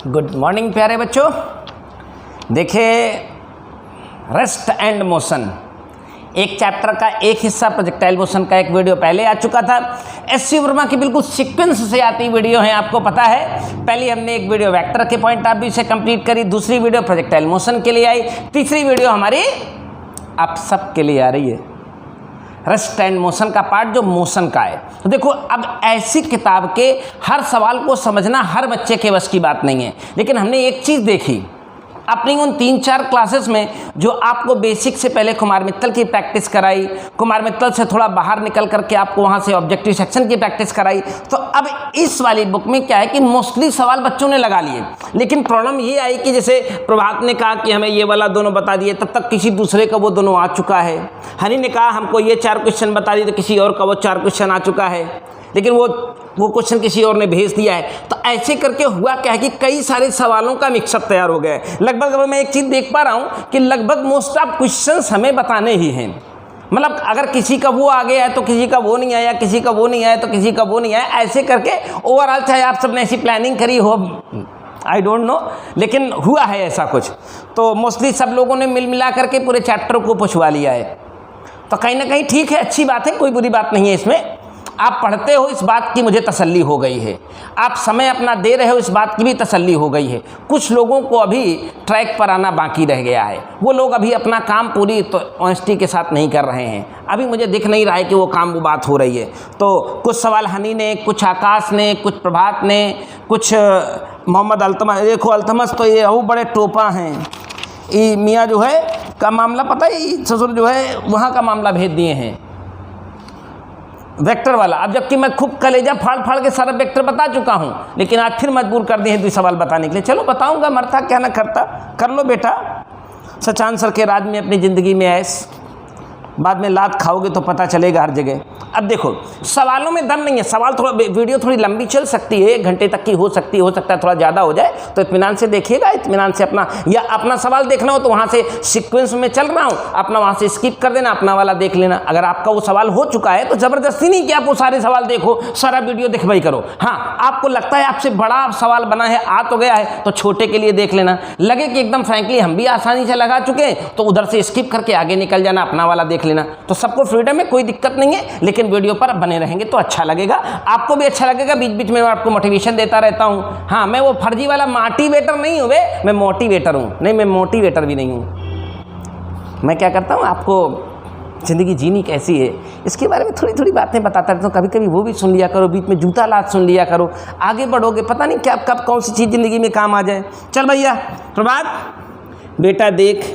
Good morning प्यारे बच्चों। देखिए, रेस्ट एंड मोशन एक चैप्टर का एक हिस्सा, प्रोजेक्टाइल मोशन का एक वीडियो पहले आ चुका था। एस.सी. वर्मा की बिल्कुल सीक्वेंस से आती वीडियो है, आपको पता है। पहले हमने एक वीडियो वेक्टर के पॉइंट ऑफ व्यू से कंप्लीट करी, दूसरी वीडियो प्रोजेक्टाइल मोशन के लिए आई, तीसरी वीडियो हमारी आप सब के लिए आ रही है, रेस्ट एंड मोशन का पार्ट जो मोशन का है। तो देखो, अब ऐसी किताब के हर सवाल को समझना हर बच्चे के बस की बात नहीं है, लेकिन हमने एक चीज़ देखी अपनी उन 3-4 क्लासेस में, जो आपको बेसिक से पहले कुमार मित्तल की प्रैक्टिस कराई, कुमार मित्तल से थोड़ा बाहर निकल करके आपको वहाँ से ऑब्जेक्टिव सेक्शन की प्रैक्टिस कराई। तो अब इस वाली बुक में क्या है कि मोस्टली सवाल बच्चों ने लगा लिए, लेकिन प्रॉब्लम ये आई कि जैसे प्रभात ने कहा कि हमें ये वाला दोनों बता दिए, तब तक किसी दूसरे का वो दोनों आ चुका है। हनी ने कहा हमको ये 4 क्वेश्चन बता दिए, तो किसी और का वो 4 क्वेश्चन आ चुका है, लेकिन वो क्वेश्चन किसी और ने भेज दिया है। तो ऐसे करके हुआ क्या है कि कई सारे सवालों का मिक्सअप तैयार हो गया है। लगभग मैं एक चीज़ देख पा रहा हूँ कि लगभग मोस्ट ऑफ क्वेश्चंस हमें बताने ही हैं। मतलब अगर किसी का वो आ गया है तो किसी का वो नहीं आया, किसी का वो नहीं आया तो किसी का वो नहीं आया, ऐसे करके ओवरऑल चाहे आप सबने ऐसी प्लानिंग करी हो, आई डोंट नो, लेकिन हुआ है ऐसा कुछ। तो मोस्टली सब लोगों ने मिल मिला करके पूरे चैप्टर को पूछवा लिया है। तो कहीं ना कहीं ठीक है, अच्छी बात है, कोई बुरी बात नहीं है इसमें। आप पढ़ते हो इस बात की मुझे तसल्ली हो गई है, आप समय अपना दे रहे हो इस बात की भी तसल्ली हो गई है। कुछ लोगों को अभी ट्रैक पर आना बाकी रह गया है, वो लोग अभी अपना काम पूरी तो ऑनेस्टी के साथ नहीं कर रहे हैं। अभी मुझे दिख नहीं रहा है कि वो काम, वो बात हो रही है। तो कुछ सवाल हनी ने, कुछ आकाश ने, कुछ प्रभात ने, कुछ मोहम्मद अल्तमस। देखो अल्तमस तो ये वो बड़े टोपा हैं, ये मियाँ जो है का मामला पता है, ससुर जो है वहाँ का मामला भेज दिए हैं वेक्टर वाला। अब जबकि मैं खूब कलेजा फाड़ फाड़ के सारा वेक्टर बता चुका हूँ, लेकिन आज फिर मजबूर कर दिए हैं 2 सवाल बताने के लिए। चलो बताऊँगा, मरता क्या ना करता, कर लो बेटा। सचान सर के राज में अपनी ज़िंदगी में ऐस, बाद में लात खाओगे तो पता चलेगा हर जगह। अब देखो, सवालों में दम नहीं है, सवाल थोड़ा, वीडियो थोड़ी लंबी चल सकती है, 1 घंटे तक की हो सकती है, हो सकता है थोड़ा ज़्यादा हो जाए, तो इत्मीनान से देखिएगा, इत्मीनान से अपना, या अपना सवाल देखना हो तो वहाँ से सीक्वेंस में चल रहा हूँ, अपना वहाँ से स्किप कर देना, अपना वाला देख लेना। अगर आपका वो सवाल हो चुका है तो ज़बरदस्ती नहीं कि आप वो सारे सवाल देखो, सारा वीडियो देखवाई करो। हाँ, आपको लगता है आपसे बड़ा सवाल बना है, आ तो गया है, तो छोटे के लिए देख लेना। लगे कि एकदम फ्रैंकली हम भी आसानी से लगा चुके हैं, तो उधर से स्किप करके आगे निकल जाना, अपना वाला देख लेना। तो सबको फ्रीडम है, कोई दिक्कत नहीं है, लेकिन वीडियो पर बने रहेंगे तो अच्छा लगेगा, आपको भी अच्छा लगेगा। बीच बीच में मैं आपको मोटिवेशन देता रहता हूँ। हाँ, मैं वो फर्जी वाला मोटिवेटर नहीं हूँ, मैं मोटिवेटर हूँ। नहीं, मैं मोटिवेटर भी नहीं हूँ। मैं क्या करता हूँ, आपको ज़िंदगी जीनी कैसी है इसके बारे में थोड़ी थोड़ी बातें बताता रहता हूँ। कभी कभी वो भी सुन लिया करो, बीच में जूता लात सुन लिया करो, आगे बढ़ोगे, पता नहीं क्या कब कौन सी चीज़ ज़िंदगी में काम आ जाए। चल भैया प्रभात बेटा देख,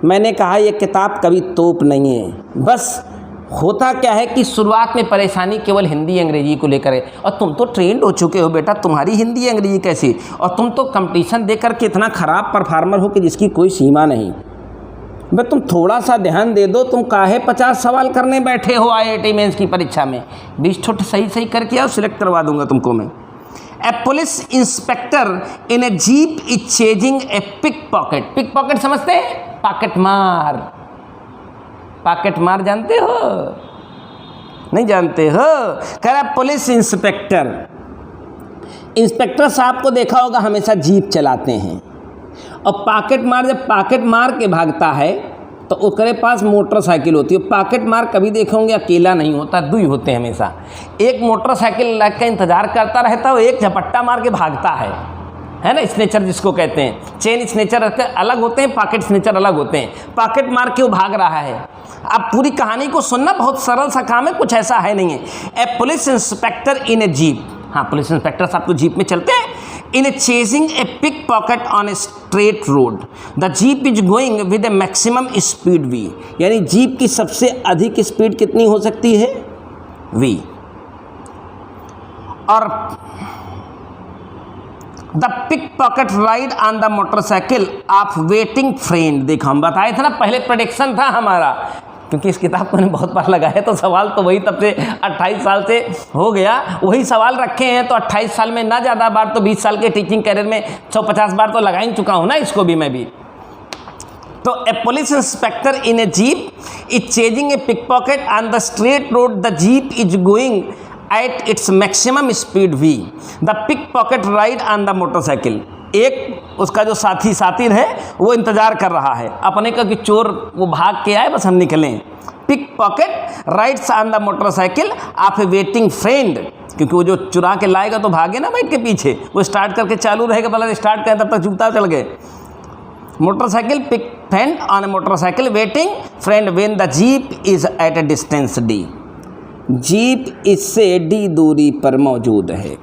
मैंने कहा ये किताब कभी तोप नहीं है। बस होता क्या है कि शुरुआत में परेशानी केवल हिंदी अंग्रेजी को लेकर है, और तुम तो ट्रेंड हो चुके हो बेटा, तुम्हारी हिंदी अंग्रेजी कैसी, और तुम तो कंपटीशन देकर के इतना ख़राब परफॉर्मर हो कि जिसकी कोई सीमा नहीं। भाई तुम थोड़ा सा ध्यान दे दो, तुम काहे 50 सवाल करने बैठे हो IIT मेंस की परीक्षा में। 20 छोट सही करके आओ, सिलेक्ट करवा दूंगा तुमको मैं। A police inspector in a jeep is chasing a pickpocket. Pickpocket समझते हैं? पॉकेट मार। पॉकेट मार जानते हो? नहीं जानते हो? कह रहा पुलिस इंस्पेक्टर, इंस्पेक्टर साहब को देखा होगा हमेशा जीप चलाते हैं, और पॉकेट मार जब पॉकेट मार के भागता है तो उसके पास मोटरसाइकिल होती है। पॉकेट मार कभी देखे होंगे अकेला नहीं होता, 2 होते हैं हमेशा। एक मोटरसाइकिल लग का इंतजार करता रहता है, एक झपट्टा मार के भागता है ना, स्नेचर जिसको कहते हैं। चेन स्नेचर अलग होते हैं, पॉकेट स्नेचर अलग होते हैं। पॉकेट मार के वो भाग रहा है। अब पूरी कहानी को सुनना, बहुत सरल सा काम है, कुछ ऐसा है नहीं है। A police inspector in a jeep, हाँ पुलिस इंस्पेक्टर साहब तो जीप में चलते हैं। In a chasing a pickpocket on a straight road, the jeep is going with a maximum speed V, यानी जीप की सबसे अधिक स्पीड कितनी हो सकती है? V। और the pickpocket ride on the motorcycle of waiting friend. देखो हम बताए थे ना, पहले प्रेडिक्शन था हमारा, क्योंकि इस किताब को मैंने बहुत बार लगाया, तो सवाल तो वही तब से 28 साल से हो गया, वही सवाल रखे हैं। तो 28 साल में ना ज़्यादा बार तो 20 साल के टीचिंग कैरियर में 150 बार तो लगा ही चुका हूँ ना इसको भी मैं भी। तो a police inspector in a jeep is chasing a pickpocket on the straight road, the jeep is going at its maximum speed V. The pickpocket ride on the motorcycle. एक उसका जो साथी है वो इंतज़ार कर रहा है अपने का कि चोर वो भाग के आए, बस हम निकलें। Pickpocket rides on the motorcycle of a waiting friend, क्योंकि वो जो चुरा के लाएगा तो भागे ना बैठ के पीछे, वो स्टार्ट करके चालू रहेगा, पहले स्टार्ट करें तब तक जूता चल गए। Motorcycle pick friend on a motorcycle waiting friend when the jeep is at a distance D, jeep इससे डी दूरी पर मौजूद है,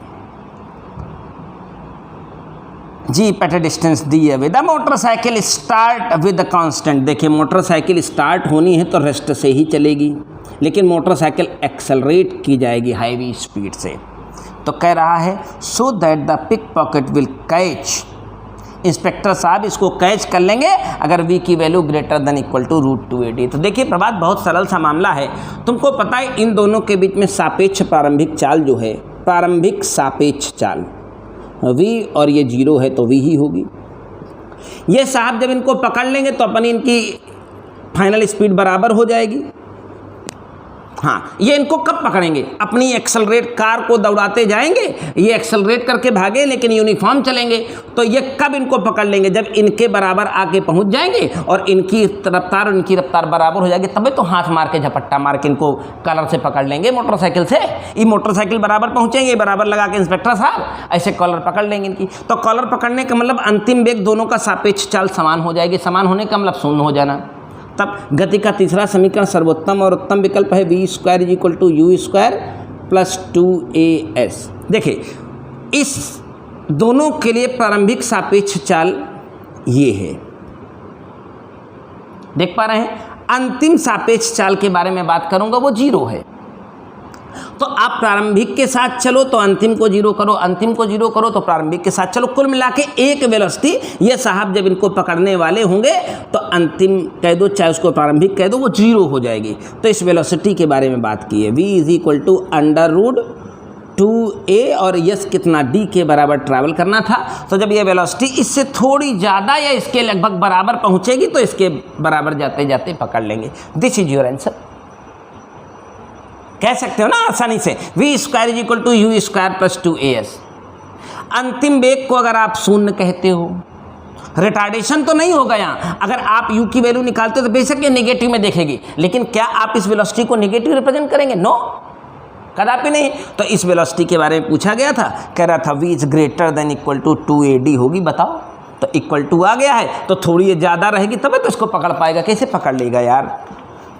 jeep at a distance D away. The motorcycle start with constant, देखिए मोटरसाइकिल स्टार्ट होनी है तो rest से ही चलेगी, लेकिन मोटरसाइकिल एक्सेलरेट की जाएगी हाईवी स्पीड से। तो कह रहा है so that the pickpocket will catch, inspector साहब इसको कैच कर लेंगे अगर v की value greater than equal to √2AD। तो देखिए प्रभात, बहुत सरल सा मामला है। तुमको पता है इन दोनों के बीच में सापेक्ष प्रारंभिक चाल जो है, प्रारंभिक सापेक्ष चाल v, और ये 0 है तो v ही होगी। ये साहब जब इनको पकड़ लेंगे तो अपन इनकी फाइनल स्पीड बराबर हो जाएगी। हाँ, ये इनको कब पकड़ेंगे? अपनी एक्सेलरेट कार को दौड़ाते जाएंगे, ये एक्सेलरेट करके भागे लेकिन यूनिफॉर्म चलेंगे, तो ये कब इनको पकड़ लेंगे? जब इनके बराबर आके पहुंच जाएंगे और इनकी रफ्तार और इनकी रफ्तार बराबर हो जाएगी, तभी तो हाथ मार के झपट्टा मार के इनको कॉलर से पकड़ लेंगे मोटरसाइकिल से। ये मोटरसाइकिल बराबर पहुंचेंगे, बराबर लगा के इंस्पेक्टर साहब ऐसे कॉलर पकड़ लेंगे इनकी। तो कॉलर पकड़ने का मतलब अंतिम वेग दोनों का सापेक्ष चाल समान हो जाएगी। समान होने का मतलब शून्य हो जाना। तब गति का तीसरा समीकरण सर्वोत्तम और उत्तम विकल्प है v² = u² + 2as। देखिए इस दोनों के लिए प्रारंभिक सापेक्ष चाल ये है, देख पा रहे हैं। अंतिम सापेक्ष चाल के बारे में बात करूंगा, वो 0 है। तो आप प्रारंभिक के साथ चलो तो अंतिम को 0 करो, अंतिम को 0 करो तो प्रारंभिक के साथ चलो, कुल मिला के एक वेलोसिटी। ये साहब जब इनको पकड़ने वाले होंगे तो अंतिम कह दो, चाहे उसको प्रारंभिक कह दो, वो 0 हो जाएगी। तो इस वेलोसिटी के बारे में बात की है, v = √2a, और यस कितना d के बराबर ट्रैवल करना था। तो जब ये वेलोसिटी इससे थोड़ी ज़्यादा या इसके लगभग बराबर पहुँचेगी तो इसके बराबर जाते जाते पकड़ लेंगे। This is your answer. कह सकते हो ना आसानी से, v² = u² + 2as। अंतिम वेग को अगर आप शून्य कहते हो, रिटार्डेशन तो नहीं होगा यहाँ। अगर आप u की वैल्यू निकालते हो तो बेशक ये नेगेटिव में देखेगी, लेकिन क्या आप इस वेलोसिटी को नेगेटिव रिप्रेजेंट करेंगे? नो, कदापि नहीं। तो इस वेलोसिटी के बारे में पूछा गया था, कह रहा था v > 2AD होगी। बताओ, तो इक्वल टू आ गया है तो थोड़ी ये ज़्यादा रहेगी तब तो इसको पकड़ पाएगा। कैसे पकड़ लेगा यार?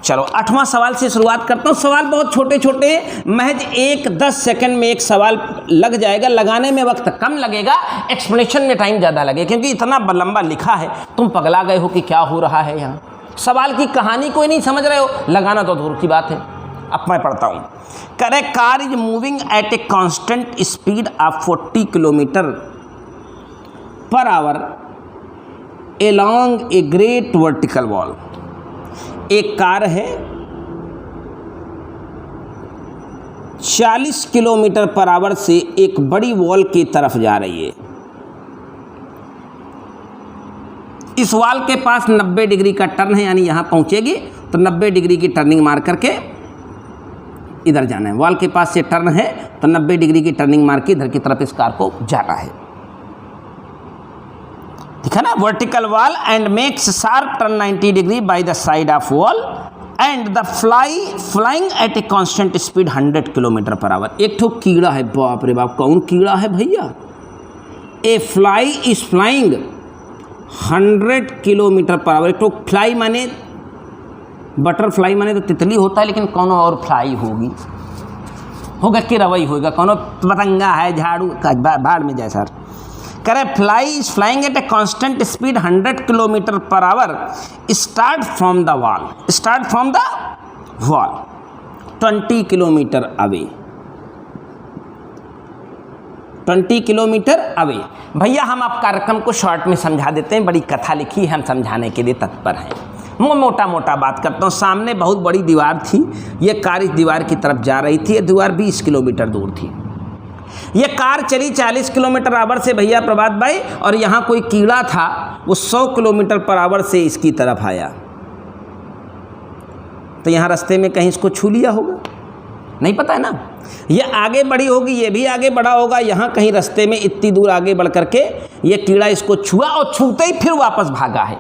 चलो 8वां सवाल से शुरुआत करता हूँ। सवाल बहुत छोटे छोटे हैं, महज 1-10 सेकंड में एक सवाल लग जाएगा। लगाने में वक्त कम लगेगा, एक्सप्लेनेशन में टाइम ज़्यादा लगेगा, क्योंकि इतना लंबा लिखा है। तुम पगला गए हो कि क्या हो रहा है यहाँ। सवाल की कहानी कोई नहीं समझ रहे हो, लगाना तो दूर की बात है। अब मैं पढ़ता हूँ। Correct, car is moving at a constant speed of 40 kilometre per our along a great vertical wall. एक कार है 40 किलोमीटर पर आवर से एक बड़ी वॉल की तरफ जा रही है। इस वॉल के पास 90 डिग्री का टर्न है, यानी यहां पहुंचेगी तो 90 डिग्री की टर्निंग मार करके इधर जाना है। वॉल के पास से टर्न है तो 90 डिग्री की टर्निंग मार के इधर की तरफ इस कार को जाना है। ठीक है ना? Vertical wall and makes sharp turn 90 degree by the side of wall and the flying eight a constant speed 100 kilometre per hour. एक ठो कीड़ा है, बाप रे बाप, कौन कीड़ा है भैया? A fly is flying 100 kilometre per hour. एक ठो फ्लाई माने बटरफ्लाई माने तो तितली होता है, लेकिन कौन और फ्लाई होगा कि रवई होगा, कौन पतंगा है, झाड़ू का भाड़ में जाए सर। करे fly is flying eight a constant speed 100 kilometre per hour start from the wall 20 kilometre away. 20 kilometre away. भैया हम आप कार्यक्रम को शॉर्ट में समझा देते हैं, बड़ी कथा लिखी है, हम समझाने के लिए तत्पर हैं। मैं मोटा मोटा बात करता हूँ। सामने बहुत बड़ी दीवार थी, ये कार इस दीवार की तरफ जा रही थी। ये दीवार 20 किलोमीटर दूर थी। ये कार चली 40 किलोमीटर आवर से भैया प्रभात भाई, और यहाँ कोई कीड़ा था वो 100 किलोमीटर पर आवर से इसकी तरफ आया। तो यहाँ रास्ते में कहीं इसको छू लिया होगा, नहीं पता है ना। ये आगे बढ़ी होगी, ये भी आगे बढ़ा होगा, यहाँ कहीं रास्ते में इतनी दूर आगे बढ़ करके ये कीड़ा इसको छुआ और छूते ही फिर वापस भागा है।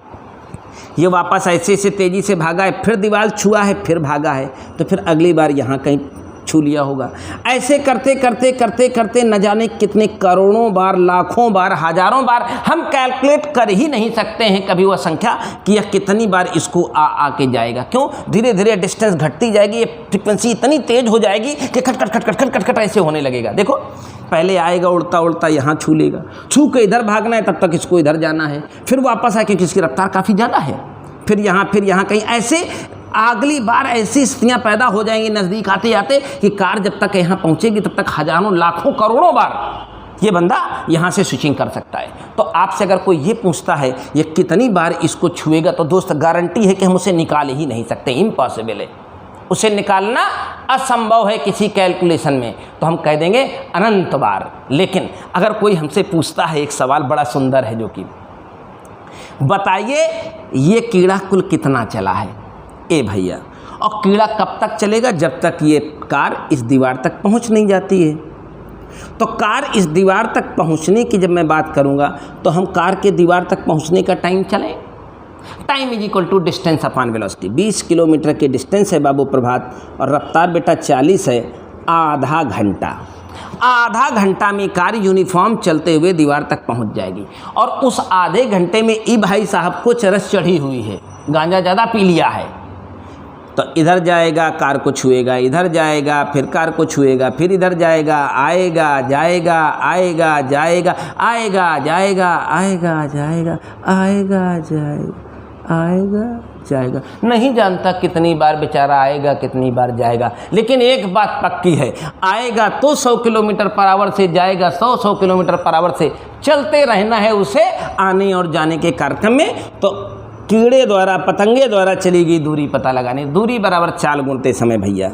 ये वापस ऐसे से तेज़ी से भागा है, फिर दीवार छुआ है, फिर भागा है, तो फिर अगली बार यहाँ कहीं छू लिया होगा। ऐसे करते करते करते करते न जाने कितने करोड़ों बार, लाखों बार, हजारों बार हम कैलकुलेट कर ही नहीं सकते हैं कभी वह संख्या कि यह कितनी बार इसको आके जाएगा। क्यों? धीरे धीरे डिस्टेंस घटती जाएगी, ये फ्रिक्वेंसी इतनी तेज हो जाएगी कि खट खट खट खट खट खट खट ऐसे होने लगेगा। देखो पहले आएगा उड़ता उड़ता, यहाँ छू लेगा, छू के इधर भागना है, तब तक इसको इधर जाना है, फिर वापस आए क्योंकि इसकी रफ्तार काफ़ी ज़्यादा है, फिर यहाँ कहीं ऐसे अगली बार ऐसी स्थितियाँ पैदा हो जाएंगी नज़दीक आते आते कि कार जब तक यहाँ पहुँचेगी तब तक हजारों, लाखों, करोड़ों बार ये बंदा यहाँ से स्विचिंग कर सकता है। तो आपसे अगर कोई ये पूछता है ये कितनी बार इसको छुएगा, तो दोस्त गारंटी है कि हम उसे निकाल ही नहीं सकते, इम्पॉसिबल है, उसे निकालना असंभव है किसी कैलकुलेशन में, तो हम कह देंगे अनंत बार। लेकिन अगर कोई हमसे पूछता है, एक सवाल बड़ा सुंदर है जो कि बताइए ये कीड़ा कुल कितना चला है, ए भैया, और कीड़ा कब तक चलेगा? जब तक ये कार इस दीवार तक पहुंच नहीं जाती है। तो कार इस दीवार तक पहुंचने की जब मैं बात करूंगा तो हम कार के दीवार तक पहुंचने का टाइम चलें, time is equal to distance upon velocity. 20 kilometre के डिस्टेंस है बाबू प्रभात, और रफ्तार बेटा 40 है। आधा घंटा, आधा घंटा में कार यूनिफॉर्म चलते हुए दीवार तक पहुंच जाएगी। और उस आधे घंटे में ई भाई साहब को चरस चढ़ी हुई है, गांजा ज़्यादा पी लिया है, तो इधर जाएगा कार को छुएगा, इधर जाएगा फिर कार को छुएगा, फिर इधर जाएगा, आएगा जाएगा, आएगा जाएगा, आएगा जाएगा, आएगा जाएगा, आएगा जाएगा, आएगा जाएगा, नहीं जानता कितनी बार बेचारा आएगा, कितनी बार जाएगा। लेकिन एक बात पक्की है, आएगा तो 100 किलोमीटर पर आवर से, जाएगा 100 किलोमीटर पर आवर से, चलते रहना है उसे आने और जाने के कार्यक्रम में। तो कीड़े द्वारा, पतंगे द्वारा चली गई दूरी पता लगाने, दूरी बराबर चाल गुणते समय भैया,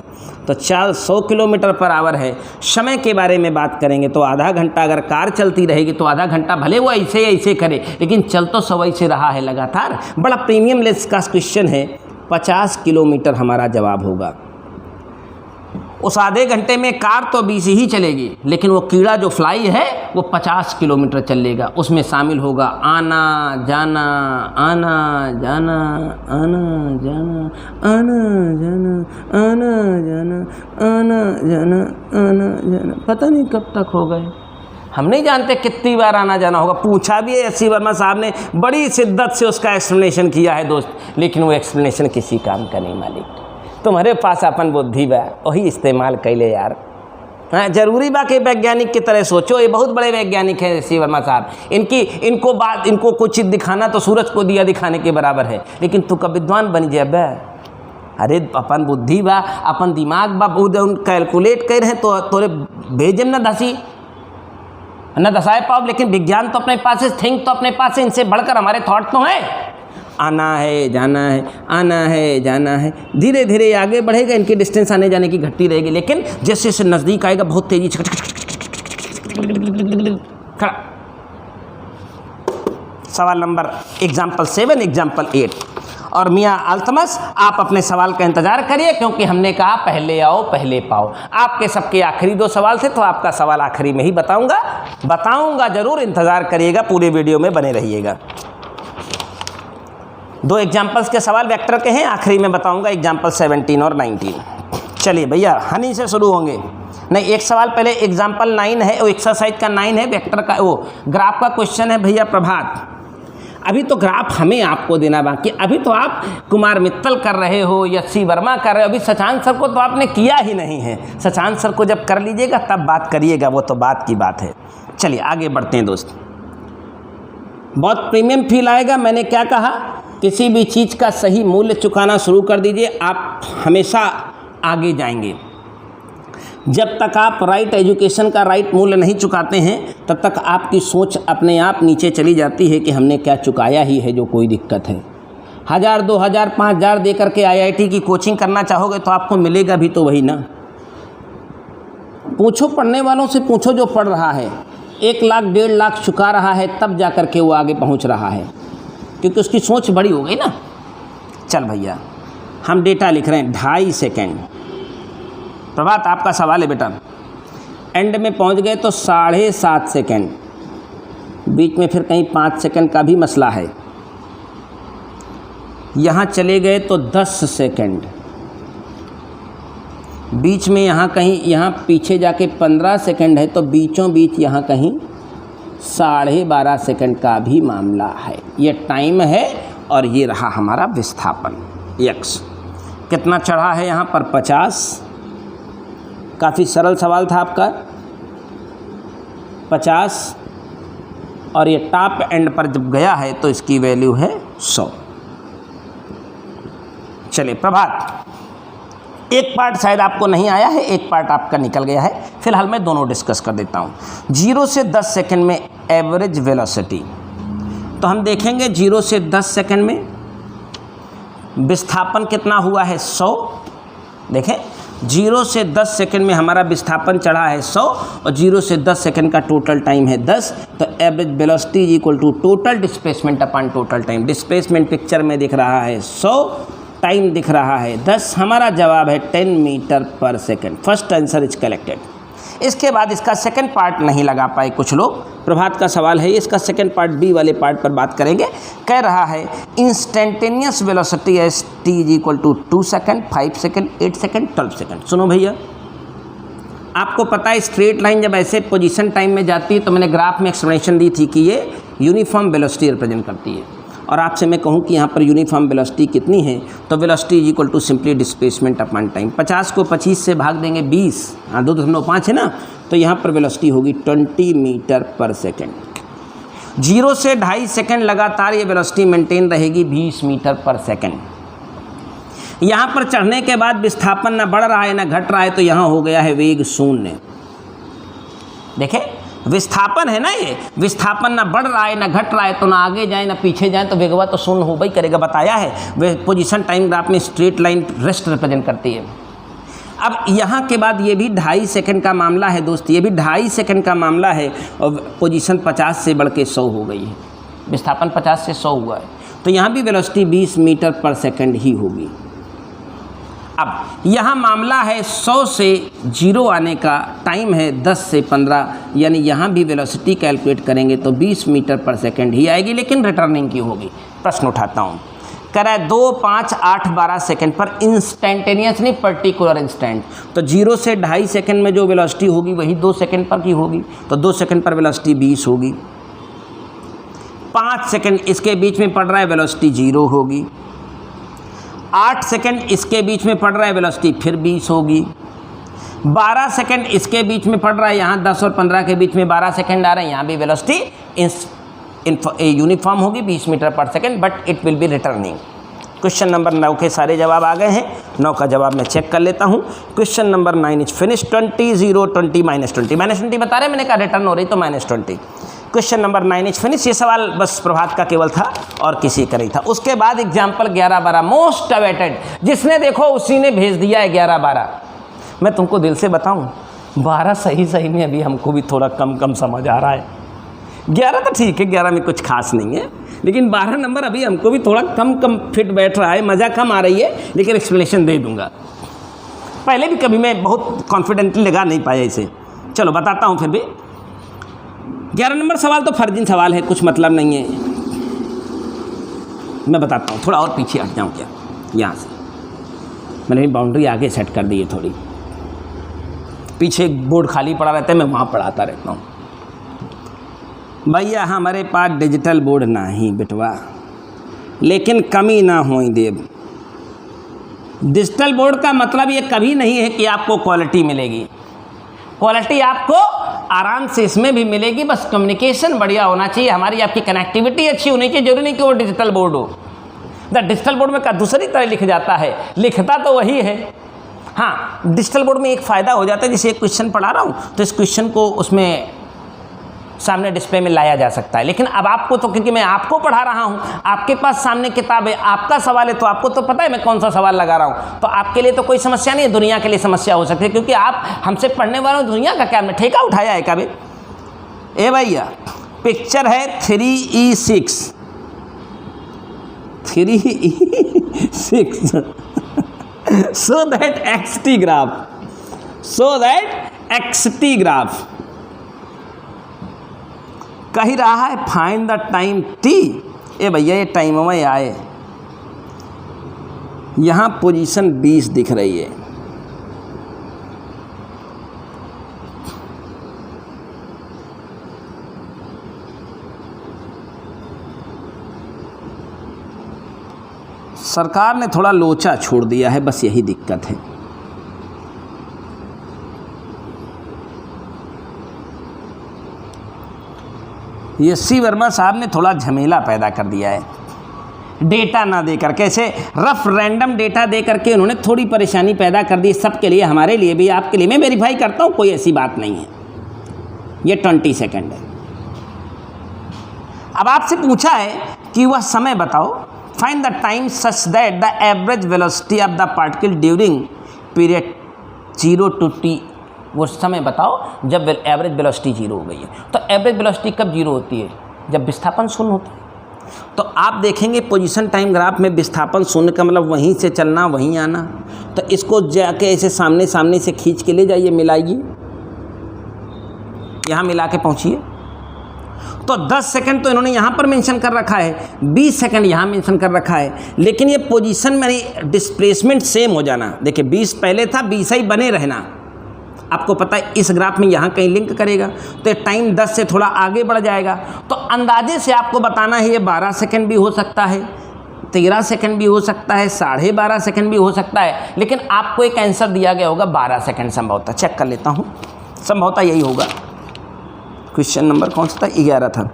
तो चाल 100 किलोमीटर पर आवर है। समय के बारे में बात करेंगे तो आधा घंटा अगर कार चलती रहेगी तो आधा घंटा भले वो ऐसे ऐसे करे, लेकिन चल तो 100 से रहा है लगातार। बड़ा प्रीमियम लेस का क्वेश्चन है, 50 किलोमीटर हमारा जवाब होगा। उस आधे घंटे में कार तो 20 ही चलेगी, लेकिन वो कीड़ा जो फ्लाई है वो 50 किलोमीटर चलेगा। उसमें शामिल होगा आना जाना, आना जाना, आना जाना, आना जाना, आना जाना, आना जाना, आना जाना, पता नहीं कब तक हो गए, हम नहीं जानते कितनी बार आना जाना होगा। पूछा भी है एस.सी. वर्मा साहब ने, बड़ी शिद्दत से उसका एक्सप्लेनेशन किया है दोस्त, लेकिन वो एक्सप्लेनेशन किसी काम का नहीं मालिक। तुम्हारे पास अपन बुद्धि बा, वही इस्तेमाल कैले यार। हाँ, जरूरी बा कि वैज्ञानिक की तरह सोचो, ये बहुत बड़े वैज्ञानिक हैं एस.सी. वर्मा साहब। इनको कुछ चीज़ दिखाना तो सूरज को दिया दिखाने के बराबर है, लेकिन तू कब विद्वान बन जाए बे। अरे अपन बुद्धि बा, अपन दिमाग बा, बहुत कैलकुलेट कर रहे हैं तो तोरे भेजम न धसी न दसाए पाओ, लेकिन विज्ञान तो अपने पास है, थिंक तो अपने पास है, इनसे बढ़कर हमारे थॉट तो हैं। आना है जाना है, आना है जाना है, धीरे धीरे आगे बढ़ेगा, इनकी डिस्टेंस आने जाने की घटती रहेगी, लेकिन जैसे जैसे नज़दीक आएगा बहुत तेजी से खड़ा। सवाल नंबर एग्जाम्पल 7, एग्जाम्पल 8। और मियाँ अल्तमस आप अपने सवाल का इंतज़ार करिए, क्योंकि हमने कहा पहले आओ पहले पाओ। आपके सबके आखिरी 2 सवाल थे, तो आपका सवाल आखिरी में ही बताऊंगा ज़रूर, इंतज़ार करिएगा, पूरे वीडियो में बने रहिएगा। 2 एग्जाम्पल्स के सवाल वेक्टर के हैं, आखिरी में बताऊंगा एग्जाम्पल 17 और 19। चलिए भैया हनी से शुरू होंगे। नहीं, एक सवाल पहले एग्जाम्पल 9 है, वो एक्सरसाइज का 9 है, वेक्टर का वो ग्राफ का क्वेश्चन है भैया प्रभात। अभी तो ग्राफ हमें आपको देना बाकी, अभी तो आप कुमार मित्तल कर रहे हो, एस.सी. वर्मा कर रहे हो, अभी सचान सर को तो आपने किया ही नहीं है। सचान सर को जब कर लीजिएगा तब बात करिएगा, वो तो बात की बात है। चलिए आगे बढ़ते हैं दोस्त, बहुत प्रीमियम फील आएगा। मैंने क्या कहा, किसी भी चीज़ का सही मूल्य चुकाना शुरू कर दीजिए, आप हमेशा आगे जाएंगे। जब तक आप राइट एजुकेशन का राइट मूल्य नहीं चुकाते हैं, तब तक आपकी सोच अपने आप नीचे चली जाती है कि हमने क्या चुकाया ही है जो कोई दिक्कत है। 1000, 2000, 5000 दे करके IIT की कोचिंग करना चाहोगे तो आपको मिलेगा भी तो वही ना। पूछो पढ़ने वालों से, पूछो जो पढ़ रहा है, 1 लाख 1.5 लाख चुका रहा है, तब जा कर के वो आगे पहुंच रहा है, क्योंकि उसकी सोच बड़ी हो गई ना। चल भैया हम डेटा लिख रहे हैं, 2.5 सेकेंड प्रभात आपका सवाल है बेटा। एंड में पहुंच गए तो 7.5 सेकेंड, बीच में फिर कहीं 5 सेकेंड का भी मसला है। यहाँ चले गए तो 10 सेकेंड, बीच में यहाँ कहीं, यहाँ पीछे जाके 15 सेकेंड है, तो बीचों बीच यहाँ कहीं 12.5 सेकेंड का भी मामला है। ये टाइम है और ये रहा हमारा विस्थापन x। कितना चढ़ा है यहाँ पर 50। काफ़ी सरल सवाल था आपका 50, और ये टॉप एंड पर जब गया है तो इसकी वैल्यू है 100। चलिए प्रभात, एक पार्ट शायद आपको नहीं आया है, एक पार्ट आपका निकल गया है। फिलहाल मैं दोनों डिस्कस कर देता हूँ। 0 से 10 सेकंड में एवरेज वेलोसिटी, तो हम देखेंगे 0 से 10 सेकंड में विस्थापन कितना हुआ है 100। देखें 0 से 10 सेकंड में हमारा विस्थापन चढ़ा है 100 और 0 से 10 सेकंड का टोटल टाइम है 10। तो average velocity is equal to total displacement upon total time. Displacement picture में दिख रहा है 100, टाइम दिख रहा है 10। हमारा जवाब है 10 मीटर पर second. First answer is collected. इसके बाद इसका सेकंड पार्ट नहीं लगा पाए कुछ लोग। प्रभात का सवाल है, इसका सेकंड पार्ट बी वाले पार्ट पर बात करेंगे। कह रहा है instantaneous velocity S T is equal to 2 second, 5 second, 8 second, 12 second. सुनो भैया, आपको पता है स्ट्रेट लाइन जब ऐसे पोजीशन टाइम में जाती है, तो मैंने ग्राफ में एक्सप्लेनेशन दी थी कि ये यूनिफॉर्म वेलोसिटी रिप्रेजेंट करती है। और आपसे मैं कहूँ कि यहाँ पर यूनिफॉर्म वेलोसिटी कितनी है, तो velocity is equal to simply displacement upon time. 50 को 25 से भाग देंगे 20, 2.5 है ना, तो यहाँ पर वेलोसिटी होगी 20 मीटर पर सेकेंड। 0 से 2.5 सेकेंड लगातार ये वेलोसिटी मेंटेन रहेगी 20 मीटर पर सेकेंड। यहाँ पर चढ़ने के बाद विस्थापन ना बढ़ रहा है ना घट रहा है, तो यहाँ हो गया है वेग 0। देखें विस्थापन है ना, ये विस्थापन ना बढ़ रहा है ना घट रहा है, तो ना आगे जाए ना पीछे जाए, तो वेगवा तो 0 हो ही करेगा। बताया है वे पोजीशन टाइम ग्राफ में स्ट्रेट लाइन रेस्ट रिप्रेजेंट करती है। अब यहाँ के बाद ये भी 2.5 सेकंड का मामला है दोस्त, ये भी 2.5 सेकंड का मामला है और पोजीशन 50 से बढ़ के 100 हो गई है। विस्थापन 50 से 100 हुआ है, तो यहाँ भी वेलोसिटी 20 मीटर पर सेकंड ही होगी। अब यहाँ मामला है 100 से 0 आने का, टाइम है 10 से 15, यानी यहाँ भी वेलोसिटी कैलकुलेट करेंगे तो 20 मीटर पर सेकंड ही आएगी, लेकिन रिटर्निंग की होगी। प्रश्न उठाता हूँ, कह रहा है 2, 5, 8, 12 सेकंड पर इंस्टेंटेनियस नहीं पर्टिकुलर इंस्टेंट, तो 0 से 2.5 सेकंड में जो वेलोसिटी होगी वही 2 सेकंड पर की होगी, तो 2 सेकंड पर वेलोसिटी 20 होगी। 5 सेकंड इसके बीच में पड़ रहा है, वेलोसिटी 0 होगी। 8 सेकंड इसके बीच में पड़ रहा है, वेलोसिटी फिर 20 होगी। 12 सेकंड इसके बीच में पड़ रहा है, यहाँ 10 और 15 के बीच में 12 सेकंड आ रहे हैं, यहाँ भी वेलोसिटी यूनिफॉर्म होगी 20 मीटर पर second, but it will be returning. Question number 9 के सारे जवाब आ गए हैं। 9 का जवाब मैं चेक कर लेता हूँ। Question number 9 is finish. 20, 0, 20, -20 बता रहे, मैंने कहा रिटर्न हो रही तो -20। Question number 9 is finish. ये सवाल बस प्रभात का केवल था और किसी का नहीं था। उसके बाद एग्जाम्पल 11-12 मोस्ट अवेटेड, जिसने देखो उसी ने भेज दिया है 11-12। मैं तुमको दिल से बताऊं, 12 सही में अभी हमको भी थोड़ा कम समझ आ रहा है। 11 तो ठीक है, 11 में कुछ खास नहीं है, लेकिन 12 नंबर अभी हमको भी थोड़ा कम फिट बैठ रहा है, मज़ा कम आ रही है, लेकिन एक्सप्लेनेशन दे दूंगा। पहले भी कभी मैं बहुत कॉन्फिडेंटली लगा नहीं पाया इसे। चलो बताता हूँ फिर भी। 11 नंबर सवाल तो फर्जी सवाल है, कुछ मतलब नहीं है। मैं बताता हूँ, थोड़ा और पीछे हट जाऊँ क्या, यहाँ से मैंने भी बाउंड्री आगे सेट कर दी है थोड़ी। पीछे एक बोर्ड खाली पड़ा रहता है, मैं वहाँ पढ़ाता रहता हूँ। भैया हमारे पास डिजिटल बोर्ड नहीं बिटवा, लेकिन कमी ना हो देव। डिजिटल बोर्ड का मतलब ये कभी नहीं है कि आपको क्वालिटी मिलेगी। क्वालिटी आपको आराम से इसमें भी मिलेगी, बस कम्युनिकेशन बढ़िया होना चाहिए, हमारी आपकी कनेक्टिविटी अच्छी होनी चाहिए। जरूरी नहीं कि वो डिजिटल बोर्ड हो। द डिजिटल बोर्ड में दूसरी तरह लिख जाता है, लिखता तो वही है। हाँ, डिजिटल बोर्ड में एक फ़ायदा हो जाता है, जैसे एक क्वेश्चन पढ़ा रहा हूँ तो इस क्वेश्चन को उसमें सामने डिस्प्ले में लाया जा सकता है। लेकिन अब आपको तो, क्योंकि मैं आपको पढ़ा रहा हूँ, आपके पास सामने किताब है, आपका सवाल है, तो आपको तो पता है मैं कौन सा सवाल लगा रहा हूँ, तो आपके लिए तो कोई समस्या नहीं है, दुनिया के लिए समस्या हो सकती है, क्योंकि आप हमसे पढ़ने वालों दुनिया का क्या ठेका उठाया है कभी। ए भैया पिक्चर है 3E6 so that XT graph so that XT graph कही रहा है फाइंड द टाइम टी। ए भैया ये टाइम में आए, यहाँ पोजीशन 20 दिख रही है, सरकार ने थोड़ा लोचा छोड़ दिया है, बस यही दिक्कत है। यसी वर्मा साहब ने थोड़ा झमेला पैदा कर दिया है, डेटा ना देकर, कैसे रफ रैंडम डेटा दे करके उन्होंने थोड़ी परेशानी पैदा कर दी सबके लिए, हमारे लिए भी, आपके लिए। मैं वेरीफाई करता हूँ, कोई ऐसी बात नहीं है। ये 20 सेकेंड है। अब आपसे पूछा है कि वह समय बताओ, find the time such that the average velocity of the particle during period 0 to t। वो समय बताओ जब एवरेज वेलोसिटी 0 हो गई है। तो एवरेज वेलोसिटी कब 0 होती है? जब विस्थापन शून्य होता है। तो आप देखेंगे पोजीशन टाइम ग्राफ में विस्थापन शून्य का मतलब वहीं से चलना वहीं आना। तो इसको जाके ऐसे सामने सामने से खींच के ले जाइए, मिलाइए, यहाँ मिला के पहुँचिए। तो 10 सेकंड तो इन्होंने यहाँ पर मेंशन कर रखा है, 20 सेकंड यहाँ मेंशन कर रखा है, लेकिन ये पोजीशन में डिस्प्लेसमेंट सेम हो जाना। देखिए 20 पहले था, 20 ही बने रहना। आपको पता है इस ग्राफ में यहाँ कहीं लिंक करेगा तो टाइम 10 से थोड़ा आगे बढ़ जाएगा। तो अंदाजे से आपको बताना है ये 12 सेकंड भी हो सकता है, 13 सेकंड भी हो सकता है, 12.5 सेकंड भी हो सकता है, लेकिन आपको एक आंसर दिया गया होगा 12 सेकंड संभवतः। चेक कर लेता हूँ, संभवतः यही होगा। क्वेश्चन नंबर कौन सा था? 11 था,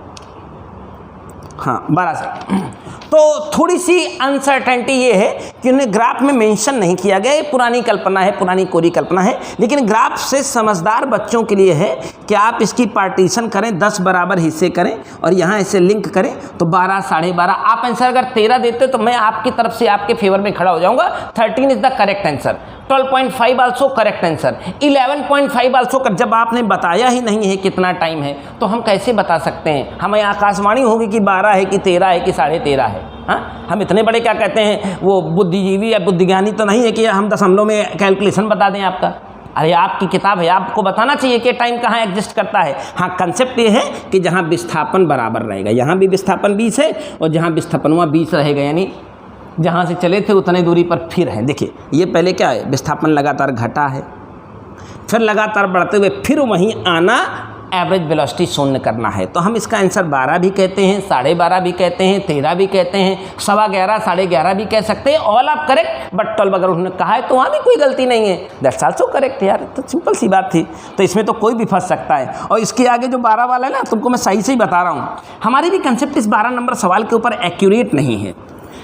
हाँ 12 सेकंड। तो थोड़ी सी अनसर्टेनिटी ये है कि उन्हें ग्राफ में मेंशन नहीं किया गया। ये पुरानी कल्पना है, पुरानी कोरी कल्पना है, लेकिन ग्राफ से समझदार बच्चों के लिए है कि आप इसकी पार्टीशन करें, 10 बराबर हिस्से करें और यहाँ ऐसे लिंक करें तो 12, 12.5। आप आंसर अगर 13 देते तो मैं आपकी तरफ से आपके फेवर में खड़ा हो जाऊँगा। 13 is the correct answer. 12.5 also correct answer. 11.5 also. जब आपने बताया ही नहीं है कितना टाइम है तो हम कैसे बता सकते हैं? हमें आकाशवाणी होगी कि 12 है कि 13 है कि 13.5 है। हाँ, हम इतने बड़े क्या कहते हैं वो बुद्धिजीवी या बुद्धिज्ञानी तो नहीं है कि हम दशमलव में कैलकुलेशन बता दें आपका। अरे आपकी किताब है, आपको बताना चाहिए कि टाइम कहाँ एग्जिस्ट करता है। हाँ, कंसेप्ट ये है कि जहाँ विस्थापन बराबर रहेगा, यहाँ भी विस्थापन 20 है और जहाँ विस्थापन 20 रहेगा, यानी जहाँ से चले थे उतने दूरी पर फिर है। देखिए ये पहले क्या है, विस्थापन लगातार घटा है, फिर लगातार बढ़ते हुए फिर वहीं आना, एवरेज वेलोसिटी शून्य करना है। तो हम इसका आंसर 12 भी कहते हैं, 12.5 भी कहते हैं, 13 भी कहते हैं, 11.25, 11.5 भी कह सकते हैं। ऑल आप करेक्ट, बट 12 अगर उन्होंने कहा है तो वहाँ भी कोई गलती नहीं है। दैट्स आल्सो करेक्ट यार, तो सिंपल सी बात थी। तो इसमें तो कोई भी फंस सकता है। और इसके आगे जो 12 वाला है ना, तुमको मैं सही से ही बता रहा हूँ, हमारी भी कंसेप्ट इस 12 नंबर सवाल के ऊपर एक्यूरेट नहीं है,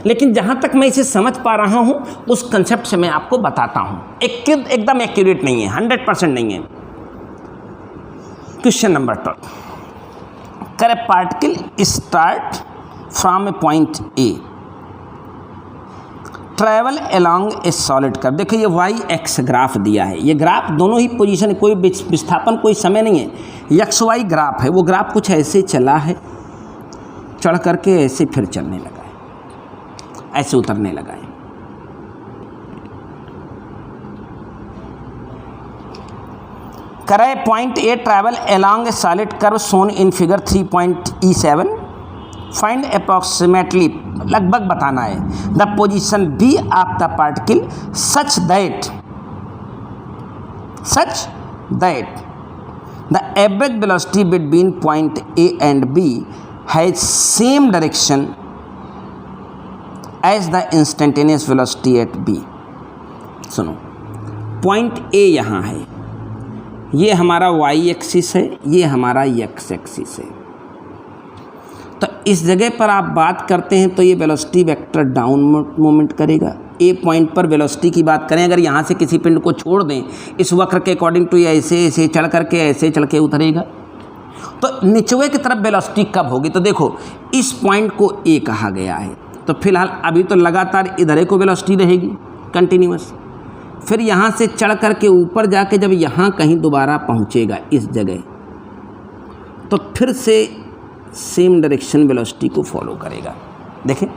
लेकिन जहाँ तक मैं इसे समझ पा रहा हूँ उस कंसेप्ट से मैं आपको बताता हूँ। एकदम एक्यूरेट नहीं है, 100% नहीं है। क्वेश्चन नंबर 12, करे particle start from A point A, travel along a solid curve. देखिए ये वाई एक्स ग्राफ दिया है, ये ग्राफ दोनों ही पोजीशन, कोई विस्थापन कोई समय नहीं है, एक्स वाई ग्राफ है। वो ग्राफ कुछ ऐसे चला है, चढ़ करके ऐसे फिर चलने लगा है, ऐसे उतरने लगा है। करे point A travel along a solid curve shown in figure 3.E7, find approximately, लगभग बताना है, the position B of the particle such that the average velocity between point A and B has same direction as the instantaneous velocity at B. सुनो, point A यहाँ है, ये हमारा Y axis है, ये हमारा एक्स एक्सिस है। तो इस जगह पर आप बात करते हैं तो ये वेलोसिटी वेक्टर डाउन मूवमेंट करेगा। ए पॉइंट पर वेलोसिटी की बात करें, अगर यहाँ से किसी पिंड को छोड़ दें इस वक्र के अकॉर्डिंग टू, ऐसे ऐसे चढ़ करके ऐसे चढ़ के उतरेगा, तो निचवे की तरफ वेलोसिटी कब होगी? तो देखो इस पॉइंट को ए कहा गया है, तो फिलहाल अभी तो लगातार इधर को वेलोसिटी रहेगी कंटिन्यूअस, फिर यहाँ से चढ़ करके ऊपर जाके जब यहाँ कहीं दोबारा पहुँचेगा इस जगह, तो फिर से सेम डायरेक्शन वेलोसिटी को फॉलो करेगा। देखें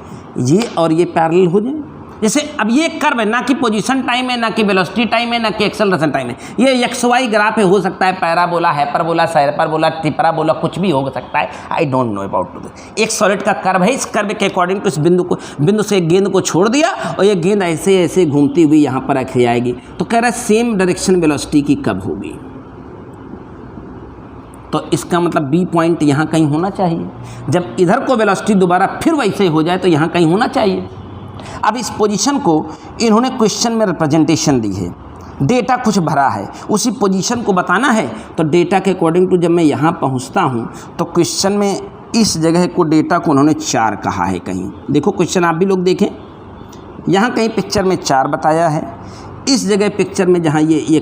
ये और ये पैरेलल हो जाए जैसे अब ये कर्व है, ना कि पोजीशन टाइम है, ना कि वेलोसिटी टाइम है, ना कि एक्सेलरेशन टाइम है, ये एक्स वाई ग्राफ है, हो सकता है पैराबोला, हाइपरबोला, साइपरबोला, ट्रिपराबोला, कुछ भी हो सकता है, I don't know about this. एक सॉलिड का कर्व है, इस कर्व के अकॉर्डिंग टू इस बिंदु से गेंद को छोड़ दिया और ये गेंद ऐसे ऐसे घूमती हुई यहाँ पर आके आएगी, तो कह रहा है सेम डायरेक्शन वेलोसिटी की कब होगी, तो इसका मतलब बी पॉइंट यहाँ कहीं होना चाहिए। जब इधर को वेलोसिटी दोबारा फिर वैसे हो जाए तो यहाँ कहीं होना चाहिए। अब इस पोजीशन को इन्होंने क्वेश्चन में रिप्रेजेंटेशन दी है, डेटा कुछ भरा है, उसी पोजीशन को बताना है, तो डेटा के अकॉर्डिंग टू जब मैं यहाँ पहुँचता हूँ तो क्वेश्चन में इस जगह को डेटा को उन्होंने 4 कहा है। कहीं देखो क्वेश्चन आप भी लोग देखें, यहाँ कहीं पिक्चर में 4 बताया है, इस जगह पिक्चर में जहाँ ये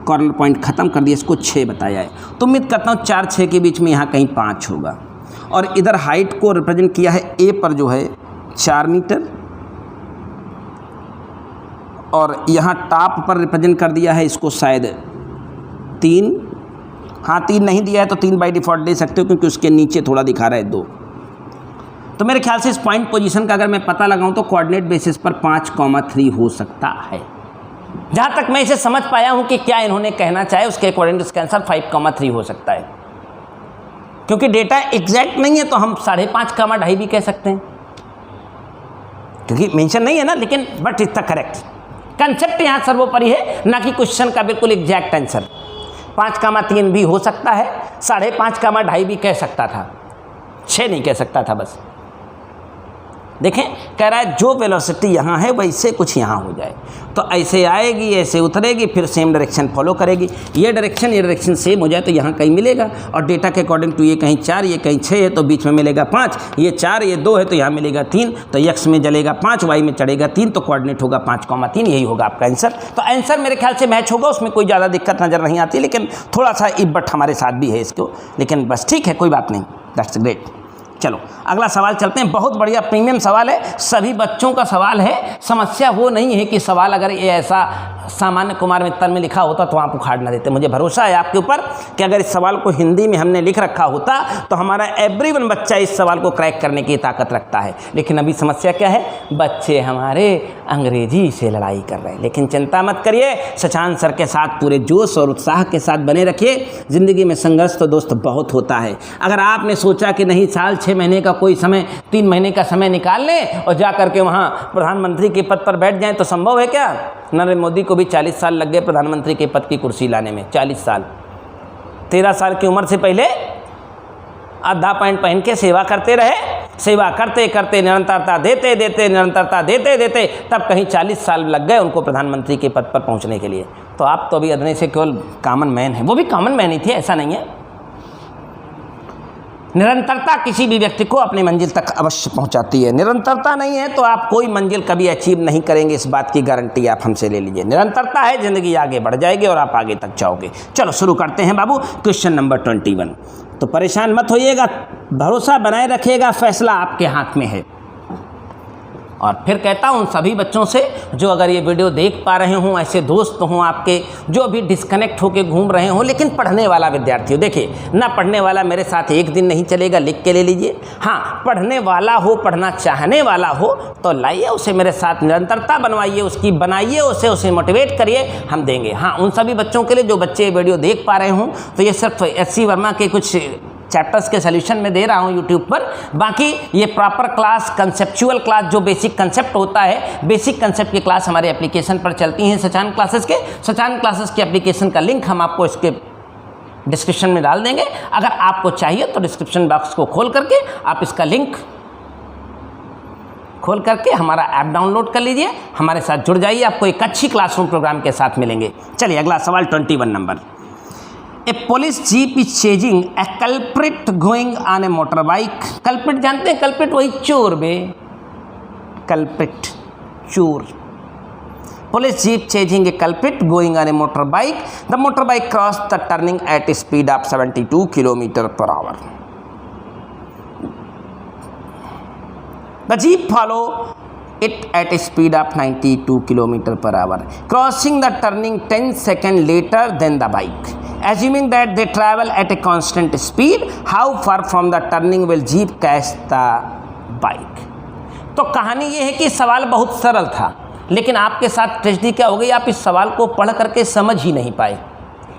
कॉर्नर पॉइंट ख़त्म कर दिया इसको 6 बताया है, तो उम्मीद करता हूँ 4 6 के बीच में यहाँ कहीं 5 होगा। और इधर हाइट को रिप्रेजेंट किया है ए पर जो है 4 मीटर, और यहाँ टॉप पर रिप्रेजेंट कर दिया है इसको शायद 3, हाँ 3 नहीं दिया है तो 3 बाई डिफ़ॉल्ट दे सकते हो क्योंकि उसके नीचे थोड़ा दिखा रहा है 2। तो मेरे ख्याल से इस पॉइंट पोजीशन का अगर मैं पता लगाऊं तो कोऑर्डिनेट बेसिस पर 5,3 हो सकता है। जहाँ तक मैं इसे समझ पाया हूँ कि क्या इन्होंने कहना चाहे उसके अकॉर्डिंग टू इसका आंसर 5,3 हो सकता है, क्योंकि डेटा एग्जैक्ट नहीं है तो हम 5.5 2.5 भी कह सकते हैं, क्योंकि मेंशन नहीं है ना, लेकिन but it's the correct concept यहाँ सर्वोपरि है, ना कि क्वेश्चन का बिल्कुल एग्जैक्ट आंसर। 5,3 भी हो सकता है, 5.5 2.5 भी कह सकता था, 6 नहीं कह सकता था। बस देखें, कह रहा है जो वेलोसिटी यहाँ है वैसे कुछ यहाँ हो जाए, तो ऐसे आएगी ऐसे उतरेगी फिर सेम डायरेक्शन फॉलो करेगी, ये डायरेक्शन सेम हो जाए तो यहाँ कहीं मिलेगा। और डेटा के अकॉर्डिंग टू ये कहीं 4 ये कहीं 6 है तो बीच में मिलेगा 5, ये 4 ये 2 है तो यहाँ मिलेगा 3, तो एक्स में जलेगा 5 वाई में चढ़ेगा 3, तो कोऑर्डिनेट होगा 5,3, यही होगा आपका आंसर। तो आंसर मेरे ख्याल से मैच होगा, उसमें कोई ज़्यादा दिक्कत नज़र नहीं आती, लेकिन थोड़ा सा इफ बट हमारे साथ भी है इसको, लेकिन बस ठीक है कोई बात नहीं, दैट्स ग्रेट। चलो अगला सवाल चलते हैं, बहुत बढ़िया प्रीमियम सवाल है, सभी बच्चों का सवाल है। समस्या वो नहीं है कि सवाल अगर ये ऐसा सामान्य कुमार मित्तल में लिखा होता तो आप उखाड़ ना देते। मुझे भरोसा है आपके ऊपर कि अगर इस सवाल को हिंदी में हमने लिख रखा होता तो हमारा एवरीवन बच्चा इस सवाल को क्रैक करने की ताकत रखता है। लेकिन अभी समस्या क्या है, बच्चे हमारे अंग्रेजी से लड़ाई कर रहे हैं। लेकिन चिंता मत करिए, सचान सर के साथ पूरे जोश और उत्साह के साथ बने रखिए। ज़िंदगी में संघर्ष तो दोस्त बहुत होता है। अगर आपने सोचा कि नहीं साल 6 महीने का कोई समय 3 महीने का समय निकाल लें और जा करके वहाँ प्रधानमंत्री के पद पर बैठ जाएं तो संभव है क्या? नरेंद्र मोदी को भी 40 साल लग गए प्रधानमंत्री के पद की कुर्सी लाने में, 40 साल। 13 साल की उम्र से पहले आधा पैंट पहन के सेवा करते रहे, सेवा करते करते निरंतरता देते देते निरंतरता देते देते तब कहीं 40 साल लग गए उनको प्रधानमंत्री के पद पर पहुंचने के लिए। तो आप तो अभी अदने से केवल कॉमन मैन हैं, वो भी कॉमन मैन ही थे, ऐसा नहीं है। निरंतरता किसी भी व्यक्ति को अपनी मंजिल तक अवश्य पहुंचाती है। निरंतरता नहीं है तो आप कोई मंजिल कभी अचीव नहीं करेंगे, इस बात की गारंटी आप हमसे ले लीजिए। निरंतरता है, ज़िंदगी आगे बढ़ जाएगी और आप आगे तक जाओगे। चलो शुरू करते हैं बाबू, क्वेश्चन नंबर 21। तो परेशान मत होइएगा, भरोसा बनाए रखिएगा, फैसला आपके हाथ में है। और फिर कहता हूँ उन सभी बच्चों से जो अगर ये वीडियो देख पा रहे हों, ऐसे दोस्त हों आपके जो अभी डिस्कनेक्ट होकर घूम रहे हों लेकिन पढ़ने वाला विद्यार्थी हो। देखिए, ना पढ़ने वाला मेरे साथ एक दिन नहीं चलेगा, लिख के ले लीजिए। हाँ, पढ़ने वाला हो, पढ़ना चाहने वाला हो तो लाइए उसे मेरे साथ, निरंतरता बनवाइए उसकी, बनाइए उसे मोटिवेट करिए, हम देंगे। हाँ, उन सभी बच्चों के लिए जो बच्चे वीडियो देख पा रहे हों तो ये सिर्फ SC वर्मा के कुछ चैप्टर्स के सॉल्यूशन में दे रहा हूँ यूट्यूब पर। बाकी ये प्रॉपर क्लास, कंसेप्चुअल क्लास, जो बेसिक कंसेप्ट होता है, बेसिक कंसेप्ट की क्लास हमारे एप्लीकेशन पर चलती हैं सचान क्लासेस के। सचान क्लासेस के एप्लीकेशन का लिंक हम आपको इसके डिस्क्रिप्शन में डाल देंगे। अगर आपको चाहिए तो डिस्क्रिप्शन बॉक्स को खोल करके आप इसका लिंक खोल करके हमारा ऐप डाउनलोड कर लीजिए, हमारे साथ जुड़ जाइए, आपको एक अच्छी क्लासरूम प्रोग्राम के साथ मिलेंगे। चलिए अगला सवाल 21 नंबर। A police jeep is chasing a culprit going on a motorbike. Culprit जानते हैं, कल्प्रिट वही चोर बे, कल्प्रिट चोर। Police jeep chasing a culprit going on a motorbike. The motorbike cross the turning at a speed of 72 km/h. The jeep follow it at a speed of 92 km/h, crossing the turning 10 seconds later than the bike. Assuming that they travel at a constant speed, how far from the turning will jeep catch the bike? तो कहानी ये है कि सवाल बहुत सरल था, लेकिन आपके साथ ट्रेजेडी क्या हो गई, आप इस सवाल को पढ़ करके समझ ही नहीं पाए।